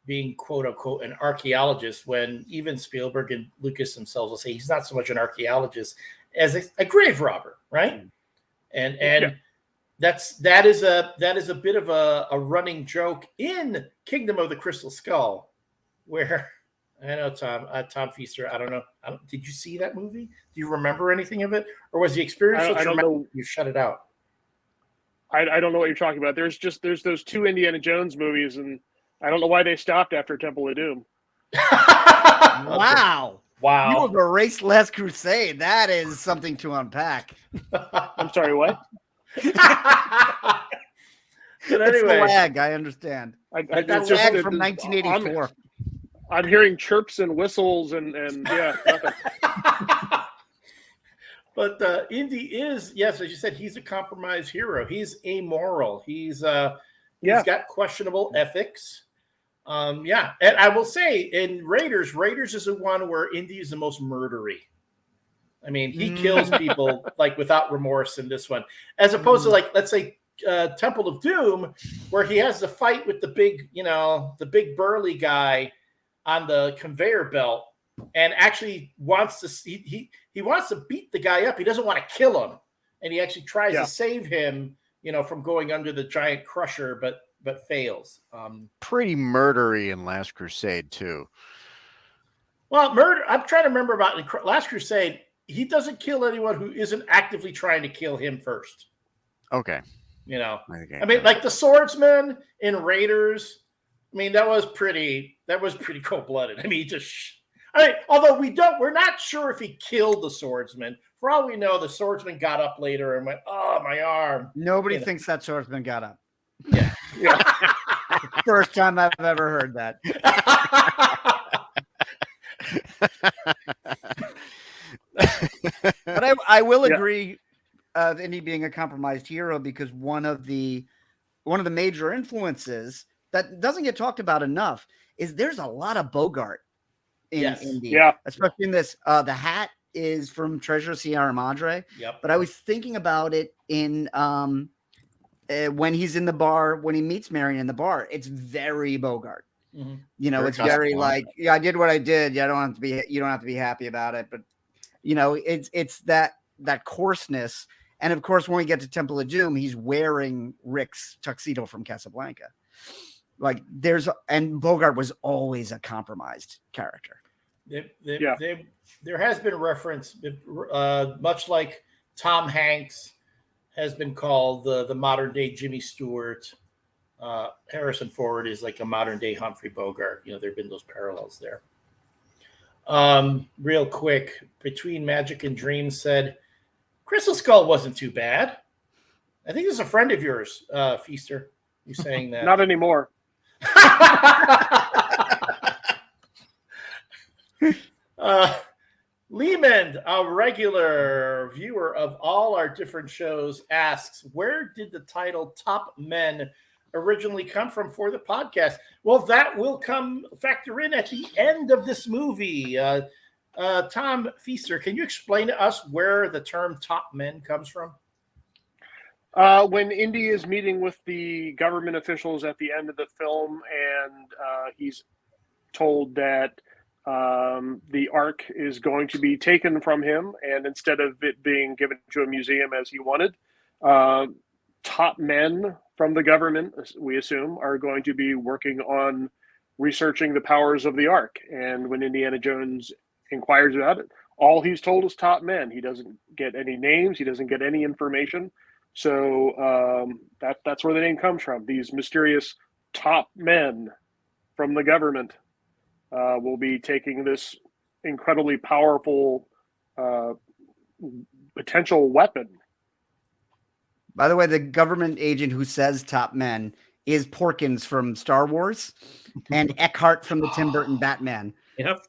Speaker 1: being quote unquote an archaeologist, when even Spielberg and Lucas themselves will say he's not so much an archaeologist as a grave robber, right? And that is a bit of a running joke in Kingdom of the Crystal Skull, where I know Tom Feaster. I don't know. Did you see that movie? Do you remember anything of it, or was the experience so traumatic you shut it out?
Speaker 5: I don't know what you're talking about. There's those two Indiana Jones movies, and I don't know why they stopped after Temple of Doom.
Speaker 2: Wow. You have erased Last Crusade. That is something to unpack.
Speaker 5: I'm sorry, what?
Speaker 1: But anyway,
Speaker 2: it's the lag. I understand.
Speaker 5: That's
Speaker 2: lag from 1984.
Speaker 5: I'm hearing chirps and whistles and yeah, nothing.
Speaker 1: But Indy is, yes, as you said, he's a compromised hero. He's amoral. He's got questionable ethics. And I will say in Raiders is the one where Indy is the most murdery. I mean, he kills people like without remorse in this one, as opposed to like, let's say, Temple of Doom, where he has the fight with the big burly guy on the conveyor belt, and actually wants to he wants to beat the guy up. He doesn't want to kill him, and he actually tries to save him, from going under the giant crusher, but fails.
Speaker 3: Pretty murdery in Last Crusade too.
Speaker 1: Well, murder. I'm trying to remember about Last Crusade. He doesn't kill anyone who isn't actively trying to kill him first.
Speaker 3: Okay.
Speaker 1: I mean, like the swordsman in Raiders. I mean, that was pretty cold-blooded. I mean, although we're not sure if he killed the swordsman. For all we know, the swordsman got up later and went, "Oh, my arm."
Speaker 2: Nobody thinks that swordsman got up.
Speaker 1: Yeah.
Speaker 2: First time I've ever heard that. But I will agree of Indy being a compromised hero, because one of the major influences that doesn't get talked about enough is there's a lot of Bogart in Indy.
Speaker 5: Yeah.
Speaker 2: Especially in this. The hat is from Treasure of Sierra Madre.
Speaker 1: Yep.
Speaker 2: But I was thinking about it in when he's in the bar, when he meets Marion in the bar, it's very Bogart.
Speaker 1: Mm-hmm.
Speaker 2: It's very like, I did what I did. Yeah, you don't have to be happy about it. But it's that coarseness. And of course, when we get to Temple of Doom, he's wearing Rick's tuxedo from Casablanca. Like and Bogart was always a compromised character.
Speaker 1: There has been reference, much like Tom Hanks has been called the modern day Jimmy Stewart. Harrison Ford is like a modern day Humphrey Bogart. There have been those parallels there. Real quick, Between Magic and Dreams said, Crystal Skull wasn't too bad. I think it's a friend of yours, Feaster, who's saying that.
Speaker 5: Not anymore.
Speaker 1: Lehman, a regular viewer of all our different shows, asks, where did the title Top Men originally come from for the podcast? Well, that will factor in at the end of this movie. Tom Feaster, can you explain to us where the term Top Men comes from?
Speaker 5: When Indy is meeting with the government officials at the end of the film, and he's told that the Ark is going to be taken from him, and instead of it being given to a museum as he wanted, top men from the government, we assume, are going to be working on researching the powers of the Ark. And when Indiana Jones inquires about it, all he's told is top men. He doesn't get any names. He doesn't get any information. So that's where the name comes from. These mysterious top men from the government will be taking this incredibly powerful potential weapon.
Speaker 2: By the way, the government agent who says top men is Porkins from Star Wars and Eckhart from the Tim Burton Batman.
Speaker 4: Yep.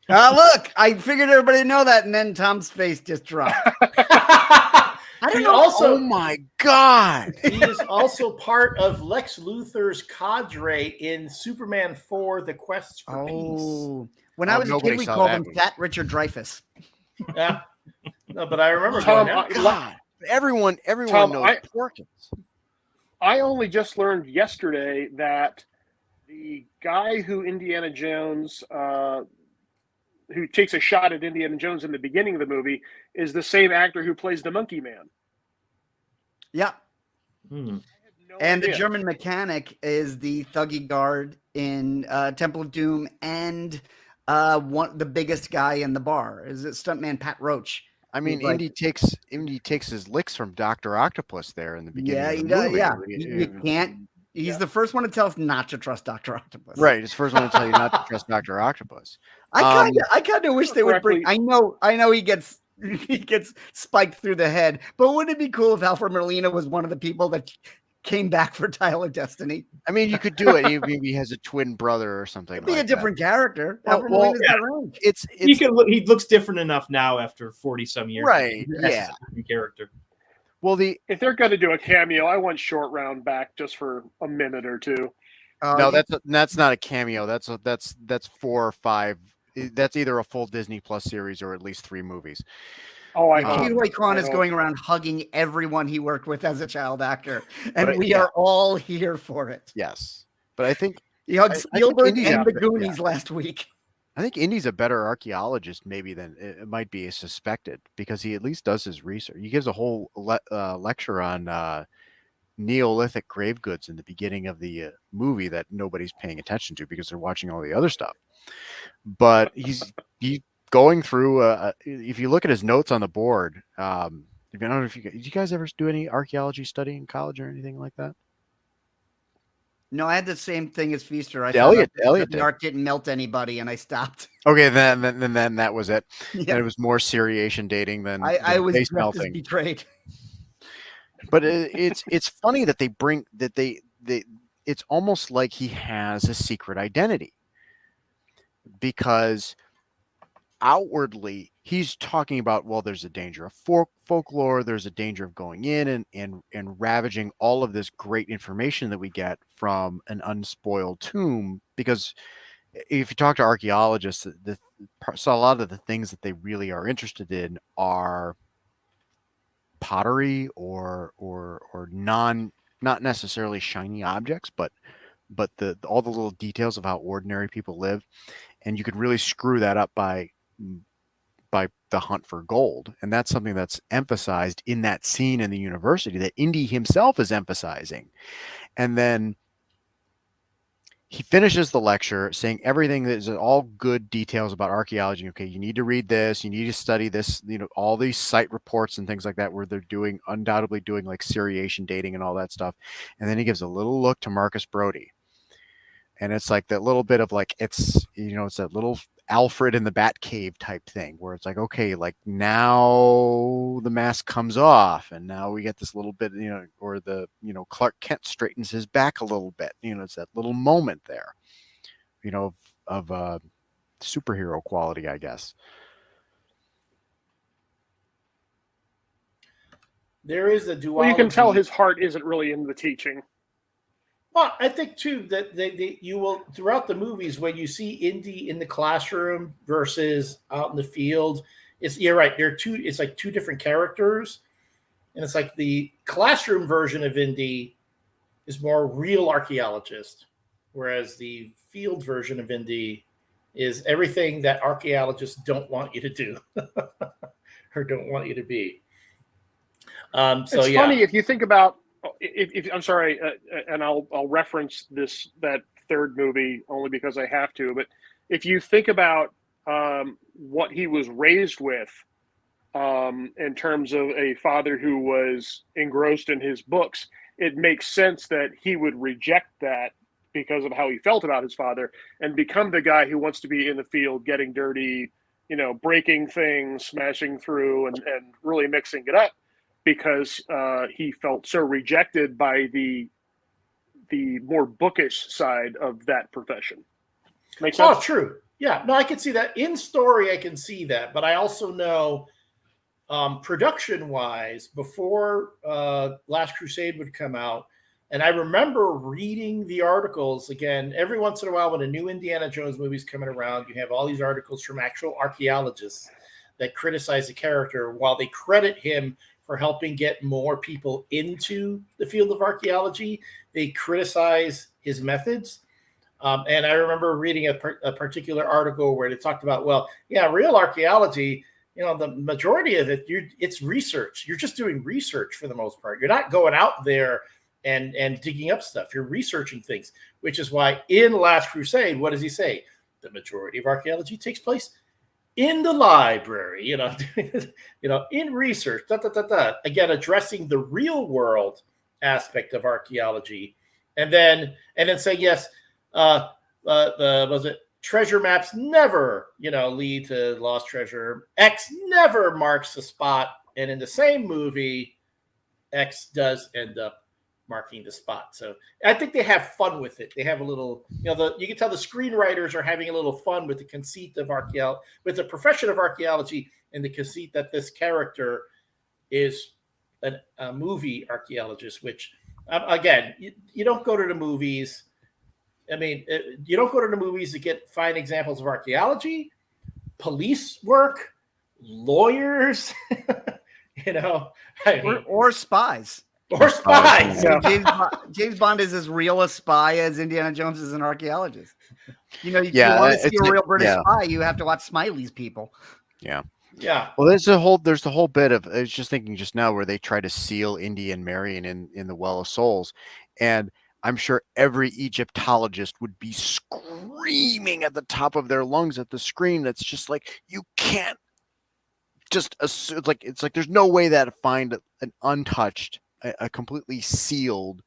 Speaker 2: Look, I figured everybody would know that, and then Tom's face just dropped.
Speaker 1: I don't know.
Speaker 3: Oh my God.
Speaker 1: He is also part of Lex Luthor's cadre in Superman 4, The Quest for Peace.
Speaker 2: When I was a kid, we called him Fat Richard Dreyfuss.
Speaker 1: Yeah. No, but I remember
Speaker 5: Tom,
Speaker 3: God. Everyone
Speaker 5: Tom,
Speaker 3: knows Porkins.
Speaker 5: I only just learned yesterday that the guy who Indiana Jones, who takes a shot at Indiana Jones in the beginning of the movie, is the same actor who plays the Monkey Man.
Speaker 2: Yeah.
Speaker 5: No
Speaker 2: and
Speaker 5: idea.
Speaker 2: The German mechanic is the thuggy guard in Temple of Doom, and the biggest guy in the bar is it stuntman Pat Roach.
Speaker 3: I mean, Indy takes his licks from Dr. Octopus there in the beginning.
Speaker 2: Yeah,
Speaker 3: of the
Speaker 2: he does.
Speaker 3: movie.
Speaker 2: Yeah, you can't. He's the first one to tell us not to trust Dr. Octopus.
Speaker 3: Right, he's the first one to tell you not to trust Dr. Octopus.
Speaker 2: I kind of wish they would bring. I know he gets spiked through the head, but wouldn't it be cool if Alfred Molina was one of the people that came back for Dial of Destiny?
Speaker 3: I mean, you could do it. Maybe he has a twin brother or something.
Speaker 2: It'd be
Speaker 3: like
Speaker 2: a different
Speaker 3: that.
Speaker 2: character.
Speaker 3: Well,
Speaker 2: Alfred Molina's got range.
Speaker 4: He looks different enough now after 40-some years.
Speaker 3: Right,
Speaker 4: That's
Speaker 3: yeah.
Speaker 4: a different character.
Speaker 3: Well,
Speaker 5: If they're going to do a cameo, I want Short Round back just for a minute or two.
Speaker 3: no, that's not a cameo. That's 4 or 5. That's either a full Disney Plus series or at least 3 movies.
Speaker 5: Oh, I
Speaker 2: Keelway Kwan is going around hugging everyone he worked with as a child actor, and we are all here for it.
Speaker 3: Yes, but I think
Speaker 2: he hugged Spielberg
Speaker 3: Indy's
Speaker 2: and
Speaker 3: out
Speaker 2: the
Speaker 3: there,
Speaker 2: Goonies last week.
Speaker 3: I think Indy's a better archaeologist maybe than it might be suspected, because he at least does his research. He gives a whole lecture on Neolithic grave goods in the beginning of the movie that nobody's paying attention to because they're watching all the other stuff. But he's going through. If you look at his notes on the board, I don't know if did you guys ever do any archaeology study in college or anything like that?
Speaker 2: No, I had the same thing as Feaster. I
Speaker 3: Elliot
Speaker 2: the
Speaker 3: did.
Speaker 2: art didn't melt anybody, and I stopped.
Speaker 3: Okay, then that was it.
Speaker 2: Yeah.
Speaker 3: And it was more seriation dating than
Speaker 2: I was
Speaker 3: face
Speaker 2: just
Speaker 3: melting.
Speaker 2: betrayed.
Speaker 3: But it's funny that they bring that they it's almost like he has a secret identity, because outwardly he's talking about, well, there's a danger of folklore, there's a danger of going in and ravaging all of this great information that we get from an unspoiled tomb. Because if you talk to archaeologists, so a lot of the things that they really are interested in are pottery or not necessarily shiny objects, but all the little details of how ordinary people live. And you could really screw that up by the hunt for gold. And that's something that's emphasized in that scene in the university that Indy himself is emphasizing. And then he finishes the lecture saying everything that is all good details about archaeology. Okay, you need to read this, you need to study this, all these site reports and things like that, where they're undoubtedly doing like seriation dating and all that stuff. And then he gives a little look to Marcus Brody. And it's like that little bit of like, it's that little Alfred in the Batcave type thing where it's like, okay, like now the mask comes off and now we get this little bit, or Clark Kent straightens his back a little bit. It's that little moment there, of superhero quality, I guess.
Speaker 1: There is a duality.
Speaker 5: Well, you can tell his heart isn't really in the teaching.
Speaker 1: Well, I think too that you will throughout the movies when you see Indy in the classroom versus out in the field. You're right. It's like two different characters, and it's like the classroom version of Indy is more real archaeologist, whereas the field version of Indy is everything that archaeologists don't want you to do or don't want you to be. It's
Speaker 5: funny if you think about. If I'm sorry, and I'll reference that third movie only because I have to. But if you think about what he was raised with, in terms of a father who was engrossed in his books, it makes sense that he would reject that because of how he felt about his father and become the guy who wants to be in the field, getting dirty, breaking things, smashing through, and really mixing it up. Because he felt so rejected by the more bookish side of that profession. Make sense?
Speaker 1: Oh, true. Yeah. No, I can see that. In story, I can see that. But I also know production-wise, before Last Crusade would come out, and I remember reading the articles, again, every once in a while when a new Indiana Jones movie is coming around, you have all these articles from actual archaeologists that criticize the character while they credit him for helping get more people into the field of archaeology. They criticize his methods. And I remember reading a particular article where they talked about, real archaeology, the majority of it, it's research. You're just doing research for the most part. You're not going out there and digging up stuff. You're researching things, which is why in Last Crusade, what does he say? The majority of archaeology takes place in the library, in research, again, addressing the real world aspect of archaeology, and then say, yes, treasure maps never, lead to lost treasure. X never marks a spot. And in the same movie, X does end up marking the spot. So I think they have fun with it. They have a little, you can tell the screenwriters are having a little fun with the conceit of with the profession of archaeology, and the conceit that this character is a movie archaeologist, which again, you don't go to the movies. I mean, you don't go to the movies to get fine examples of archaeology, police work, lawyers,
Speaker 2: or spies.
Speaker 1: Or spies.
Speaker 2: James Bond is as real a spy as Indiana Jones is an archaeologist. You want to see a real British spy, you have to watch Smiley's People.
Speaker 3: Yeah.
Speaker 1: Yeah.
Speaker 3: Well, there's the whole bit of, I was just thinking just now where they try to seal Indy and Marion in the Well of Souls, and I'm sure every Egyptologist would be screaming at the top of their lungs at the screen. That's just like, you can't just assume, it's like there's no way that find an untouched, a completely sealed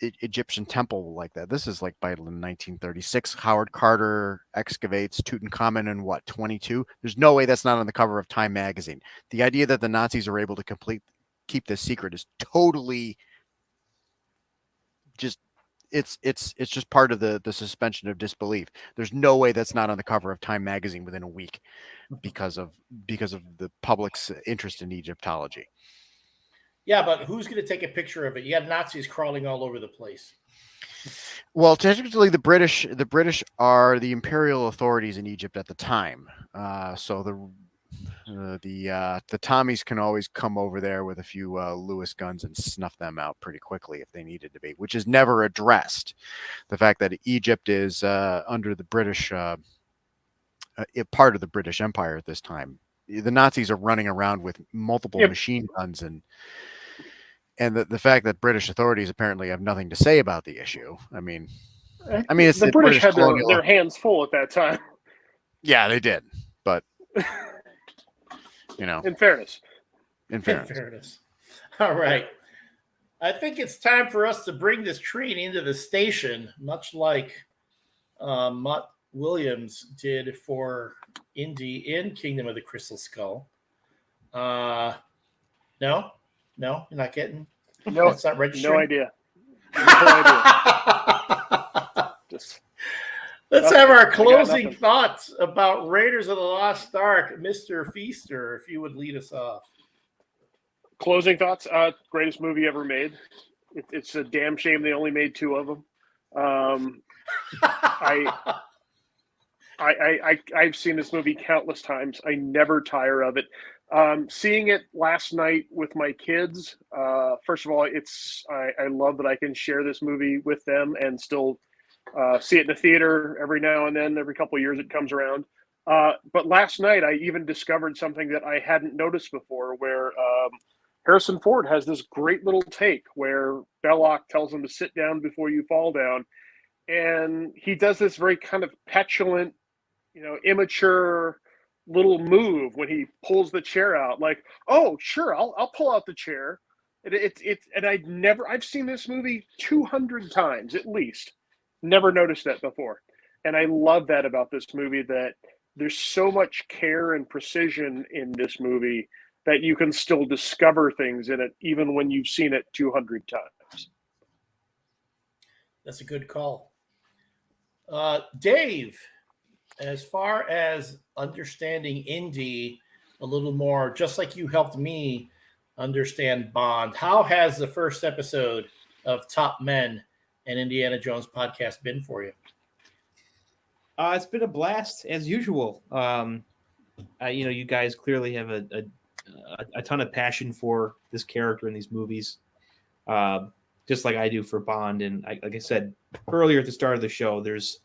Speaker 3: Egyptian temple like that. This is like by 1936. Howard Carter excavates Tutankhamun in what, 22? There's no way that's not on the cover of Time magazine. The idea that the Nazis are able to keep this secret is totally just, it's just part of the suspension of disbelief. There's no way that's not on the cover of Time magazine within a week because of the public's interest in Egyptology.
Speaker 1: Yeah, but who's going to take a picture of it? You got Nazis crawling all over the place.
Speaker 3: Well, technically, the British are the imperial authorities in Egypt at the time. So the Tommies can always come over there with a few Lewis guns and snuff them out pretty quickly if they needed to be, which is never addressed. The fact that Egypt is under the British, part of the British Empire at this time. The Nazis are running around with multiple machine guns and the fact that British authorities apparently have nothing to say about the issue. I mean, it's
Speaker 5: the British had their hands full at that time.
Speaker 3: Yeah, they did, but
Speaker 5: in fairness.
Speaker 1: All right. I think it's time for us to bring this train into the station, much like Mutt Williams did for Indy in Kingdom of the Crystal Skull. No, you're not getting.
Speaker 5: No,
Speaker 1: that's not registering.
Speaker 5: No idea.
Speaker 1: Let's have our closing thoughts about Raiders of the Lost Ark, Mr. Feaster, if you would lead us off.
Speaker 5: Closing thoughts. Greatest movie ever made. It's a damn shame they only made 2 of them. I've seen this movie countless times. I never tire of it. Seeing it last night with my kids, first of all, I love that I can share this movie with them and still see it in the theater every now and then. Every couple of years it comes around. But last night I even discovered something that I hadn't noticed before, where Harrison Ford has this great little take where Belloc tells him to sit down before you fall down. And he does this very kind of petulant, immature little move when he pulls the chair out, like, oh, sure, I'll pull out the chair. And I've seen this movie 200 times at least. Never noticed that before. And I love that about this movie, that there's so much care and precision in this movie that you can still discover things in it, even when you've seen it 200 times.
Speaker 1: That's a good call. Dave, as far as understanding Indy a little more, just like you helped me understand Bond, how has the first episode of Top Men and Indiana Jones podcast been for you?
Speaker 4: It's been a blast as usual. You guys clearly have a ton of passion for this character in these movies, just like I do for Bond. And like I said earlier at the start of the show, there's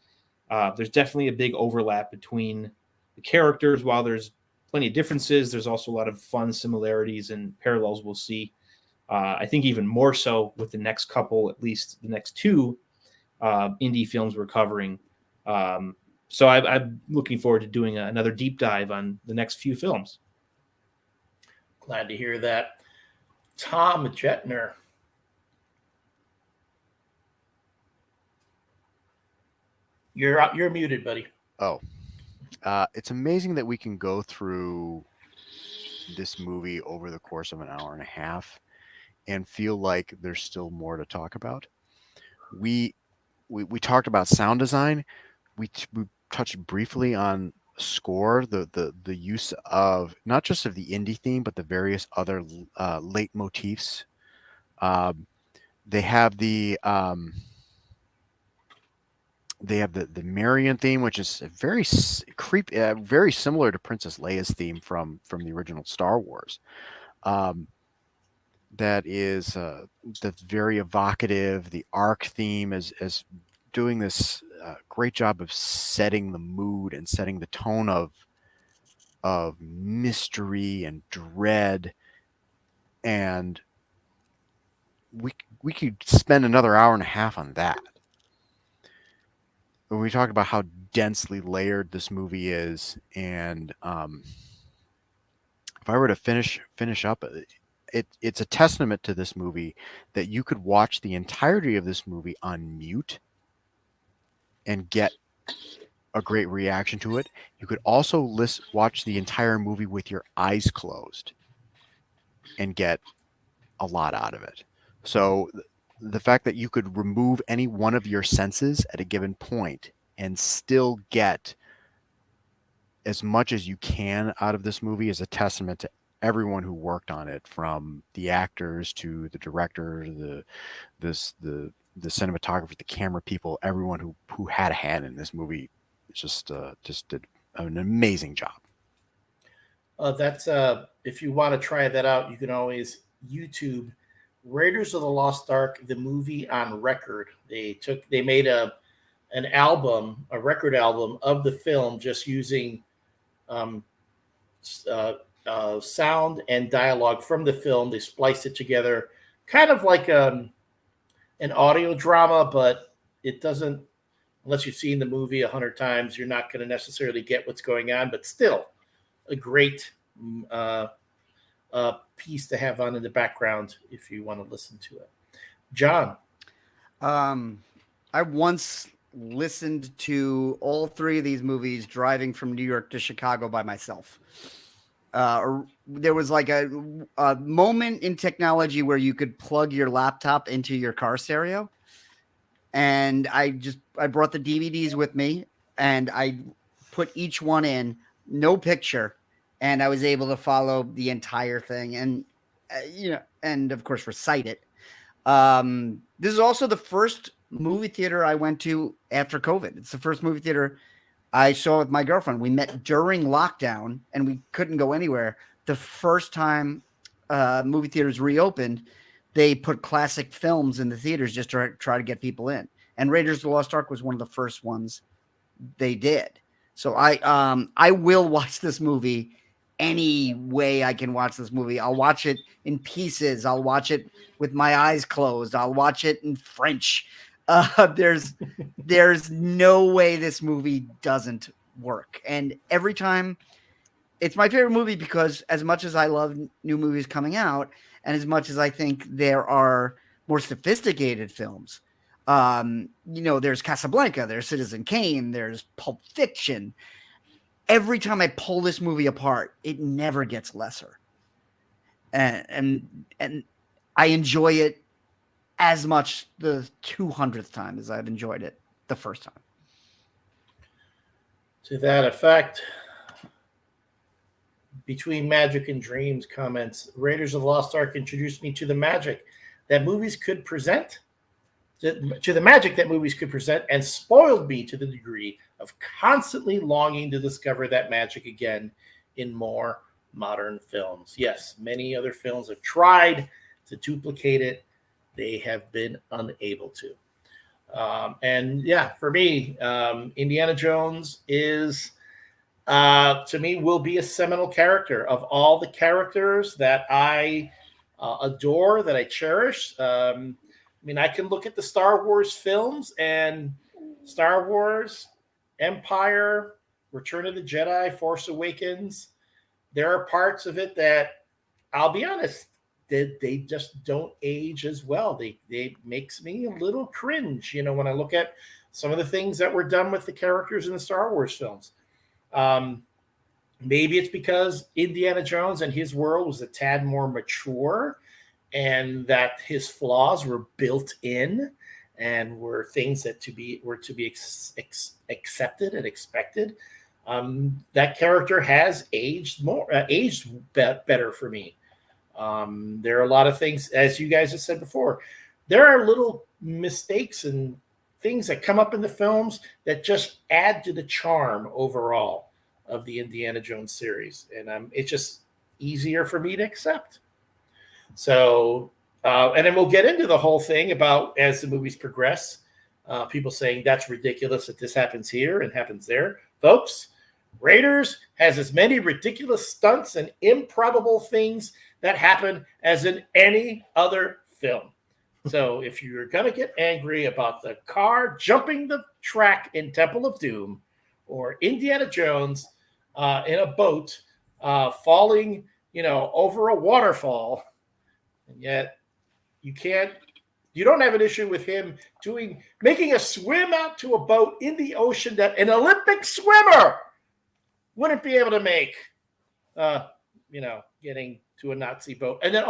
Speaker 4: definitely a big overlap between the characters. While there's plenty of differences, there's also a lot of fun similarities and parallels we'll see. I think even more so with the next couple, at least the next 2 indie films we're covering. So I'm looking forward to doing another deep dive on the next few films.
Speaker 1: Glad to hear that. Tom Jetner. You're muted, buddy.
Speaker 3: Oh, it's amazing that we can go through this movie over the course of an hour and a half and feel like there's still more to talk about. We talked about sound design. We touched briefly on score, the use of not just of the Indy theme, but the various other leitmotifs. They have the Marion theme, which is very creepy, very similar to Princess Leia's theme from the original Star Wars. That is that's very evocative. The Ark theme is doing this great job of setting the mood and setting the tone of of mystery and dread, and we could spend another hour and a half on that. When we talk about how densely layered this movie is, and if I were to finish up, it's a testament to this movie that you could watch the entirety of this movie on mute and get a great reaction to it. You could also watch the entire movie with your eyes closed and get a lot out of it. So the fact that you could remove any one of your senses at a given point and still get as much as you can out of this movie is a testament to everyone who worked on it, from the actors to the director, the cinematographer, the camera people, everyone who had a hand in this movie just did an amazing job.
Speaker 1: That's if you want to try that out, you can always YouTube Raiders of the Lost Ark, the movie on record. They made a record album of the film, just using sound and dialogue from the film. They spliced it together, kind of like an audio drama, but it doesn't, unless you've seen the movie 100 times, you're not going to necessarily get what's going on, but still a great piece to have on in the background if you want to listen to it. John?
Speaker 2: I once listened to all three of these movies driving from New York to Chicago by myself. There was like a moment in technology where you could plug your laptop into your car stereo. And I brought the DVDs with me, and I put each one in, no picture, and I was able to follow the entire thing, and and of course recite it. This is also the first movie theater I went to after COVID. It's the first movie theater I saw with my girlfriend. We met during lockdown, and we couldn't go anywhere. The first time movie theaters reopened, they put classic films in the theaters just to try to get people in. And Raiders of the Lost Ark was one of the first ones they did. So I will watch this movie any way I can watch this movie. I'll watch it in pieces. I'll watch it with my eyes closed. I'll watch it in French. There's no way this movie doesn't work. And every time, it's my favorite movie because as much as I love new movies coming out, and as much as I think there are more sophisticated films, there's Casablanca, there's Citizen Kane, there's Pulp Fiction. Every time I pull this movie apart, it never gets lesser. And I enjoy it as much the 200th time as I've enjoyed it the first time.
Speaker 1: To that effect, Between Magic and Dreams comments, Raiders of the Lost Ark introduced me to the magic that movies could present, and spoiled me to the degree of constantly longing to discover that magic again in more modern films. Yes, many other films have tried to duplicate it. They have been unable to. For me, Indiana Jones is, to me, will be a seminal character of all the characters that I adore, that I cherish. I can look at the Star Wars films, and Star Wars, Empire, Return of the Jedi, Force Awakens, there are parts of it that, I'll be honest, they just don't age as well. They makes me a little cringe, when I look at some of the things that were done with the characters in the Star Wars films. Maybe it's because Indiana Jones and his world was a tad more mature, and that his flaws were built in and were things that were to be accepted and expected. That character has aged better for me. There are a lot of things, as you guys have said before, there are little mistakes and things that come up in the films that just add to the charm overall of the Indiana Jones series. And it's just easier for me to accept. So, and then we'll get into the whole thing about, as the movies progress, people saying that's ridiculous that this happens here and happens there. Folks, Raiders has as many ridiculous stunts and improbable things that happen as in any other film. So if you're going to get angry about the car jumping the track in Temple of Doom or Indiana Jones in a boat falling, over a waterfall, and yet you don't have an issue with him making a swim out to a boat in the ocean that an Olympic swimmer wouldn't be able to make, getting to a Nazi boat. And then,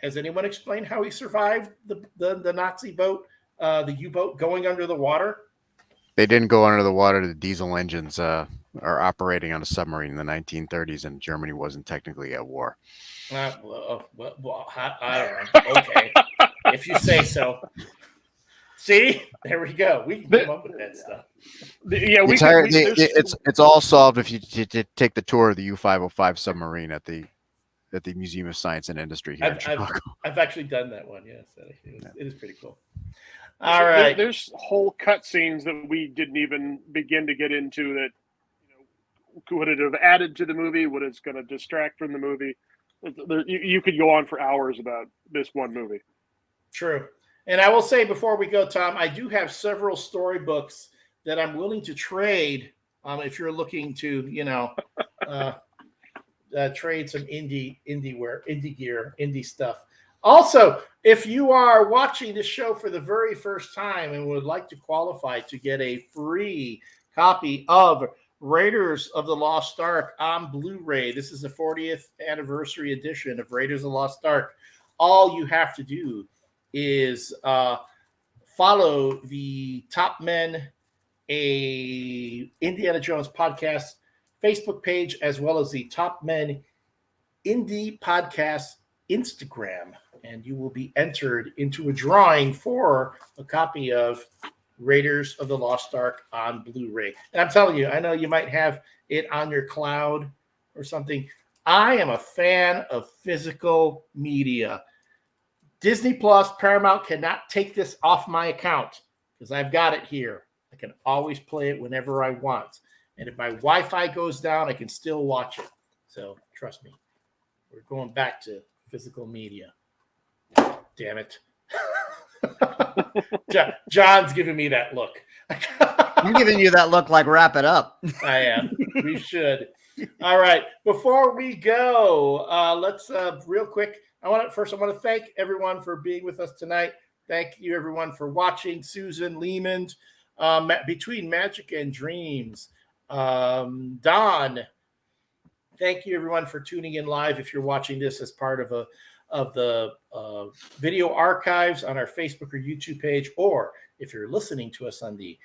Speaker 1: has anyone explained how he survived the Nazi boat, the U-boat going under the water?
Speaker 3: They didn't go under the water. The diesel engines are operating on a submarine in the 1930s, and Germany wasn't technically at war.
Speaker 1: I don't know. Okay, if you say so. See, there we go. We can come up with that stuff.
Speaker 5: Yeah,
Speaker 3: it's all solved if you take the tour of the U-505 submarine at the Museum of Science and Industry here in Chicago.
Speaker 1: I've actually done that one. Yes, it is pretty cool. All right,
Speaker 5: there's whole cut scenes that we didn't even begin to get into that. Would it have added to the movie? Would it's going to distract from the movie? You could go on for hours about this one movie.
Speaker 1: True. And I will say before we go, Tom, I do have several storybooks that I'm willing to trade if you're looking to, trade some indie gear, indie stuff. Also, if you are watching this show for the very first time and would like to qualify to get a free copy of Raiders of the Lost Ark on Blu-ray, this is the 40th anniversary edition of Raiders of the Lost Ark. All you have to do is follow the Top Men, a Indiana Jones podcast Facebook page, as well as the Top Men Indie Podcast Instagram, and you will be entered into a drawing for a copy of Raiders of the Lost Ark on Blu-ray. And I'm telling you, I know you might have it on your cloud or something. I am a fan of physical media. Disney Plus, Paramount cannot take this off my account because I've got it here. I can always play it whenever I want. And if my Wi-Fi goes down, I can still watch it. So trust me, we're going back to physical media. Damn it. John's giving me that look.
Speaker 2: I'm giving you that look like wrap it up.
Speaker 1: I am. We should. All right. Before we go, let's real quick. I want to thank everyone for being with us tonight. Thank you, everyone, for watching. Susan Lehman, Between Magic and Dreams. Don, thank you, everyone, for tuning in live. If you're watching this as part of the video archives on our Facebook or YouTube page, or if you're listening to us on the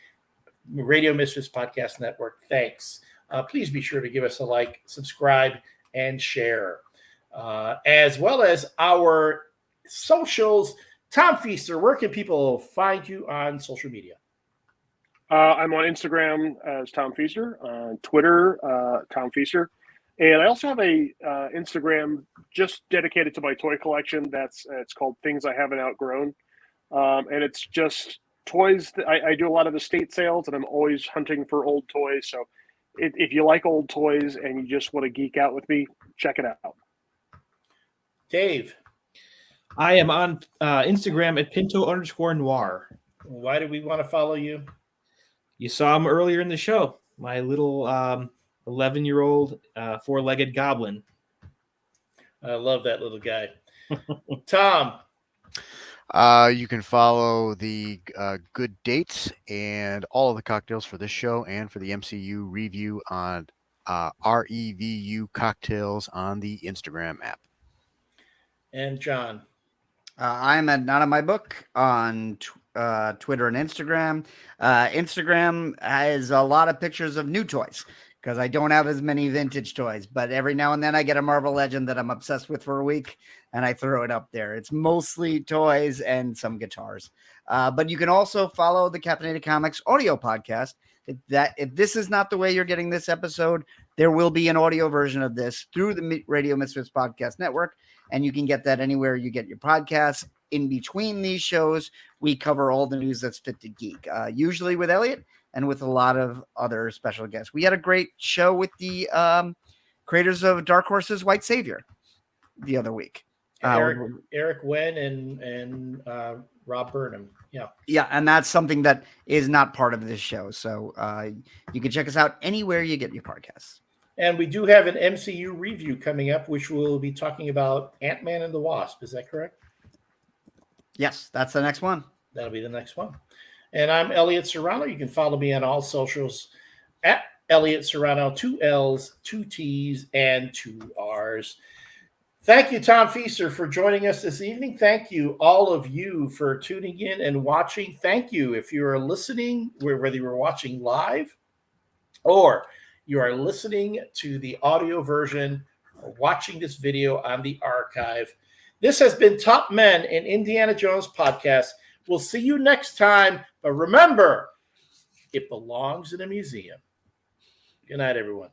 Speaker 1: Radio Misfits Podcast Network, thanks. Please be sure to give us a like, subscribe, and share. As well as our socials. Tom Feaster, where can people find you on social media?
Speaker 5: I'm on Instagram as Tom Feaster, on Twitter, Tom Feaster. And I also have a Instagram just dedicated to my toy collection. It's called Things I Haven't Outgrown. And it's just toys. I do a lot of estate sales, and I'm always hunting for old toys. So if you like old toys and you just want to geek out with me, check it out.
Speaker 1: Dave.
Speaker 4: I am on Instagram at Pinto_Noir.
Speaker 1: Why do we want to follow you?
Speaker 4: You saw him earlier in the show. My little 11-year-old four-legged goblin.
Speaker 1: I love that little guy. Tom.
Speaker 3: You can follow the good dates and all of the cocktails for this show and for the MCU ReVU on ReVU Cocktails on the Instagram app.
Speaker 1: And John.
Speaker 2: I'm at Not on My Book on Twitter and Instagram. Instagram has a lot of pictures of new toys because I don't have as many vintage toys, but every now and then I get a Marvel Legend that I'm obsessed with for a week and I throw it up there. It's mostly toys and some guitars. But you can also follow the Captainated Comics audio podcast. If this is not the way you're getting this episode, there will be an audio version of this through the Radio Misfits Podcast Network, and you can get that anywhere you get your podcasts. In between these shows, we cover all the news that's fit to geek, usually with Elliot, and with a lot of other special guests. We had a great show with the creators of Dark Horse's White Savior the other week.
Speaker 1: Eric Wen and Rob Burnham. Yeah.
Speaker 2: Yeah, and that's something that is not part of this show. So you can check us out anywhere you get your podcasts.
Speaker 1: And we do have an MCU review coming up, which we'll be talking about Ant-Man and the Wasp. Is that correct?
Speaker 2: Yes, that's the next one.
Speaker 1: That'll be the next one. And I'm Elliot Serrano. You can follow me on all socials at Elliot Serrano, 2 L's, 2 T's, and 2 R's. Thank you, Tom Feaster, for joining us this evening. Thank you, all of you, for tuning in and watching. Thank you if you are listening, whether you are watching live or you are listening to the audio version or watching this video on the archive. This has been Top Men in Indiana Jones podcast. We'll see you next time. But remember, it belongs in a museum. Good night, everyone.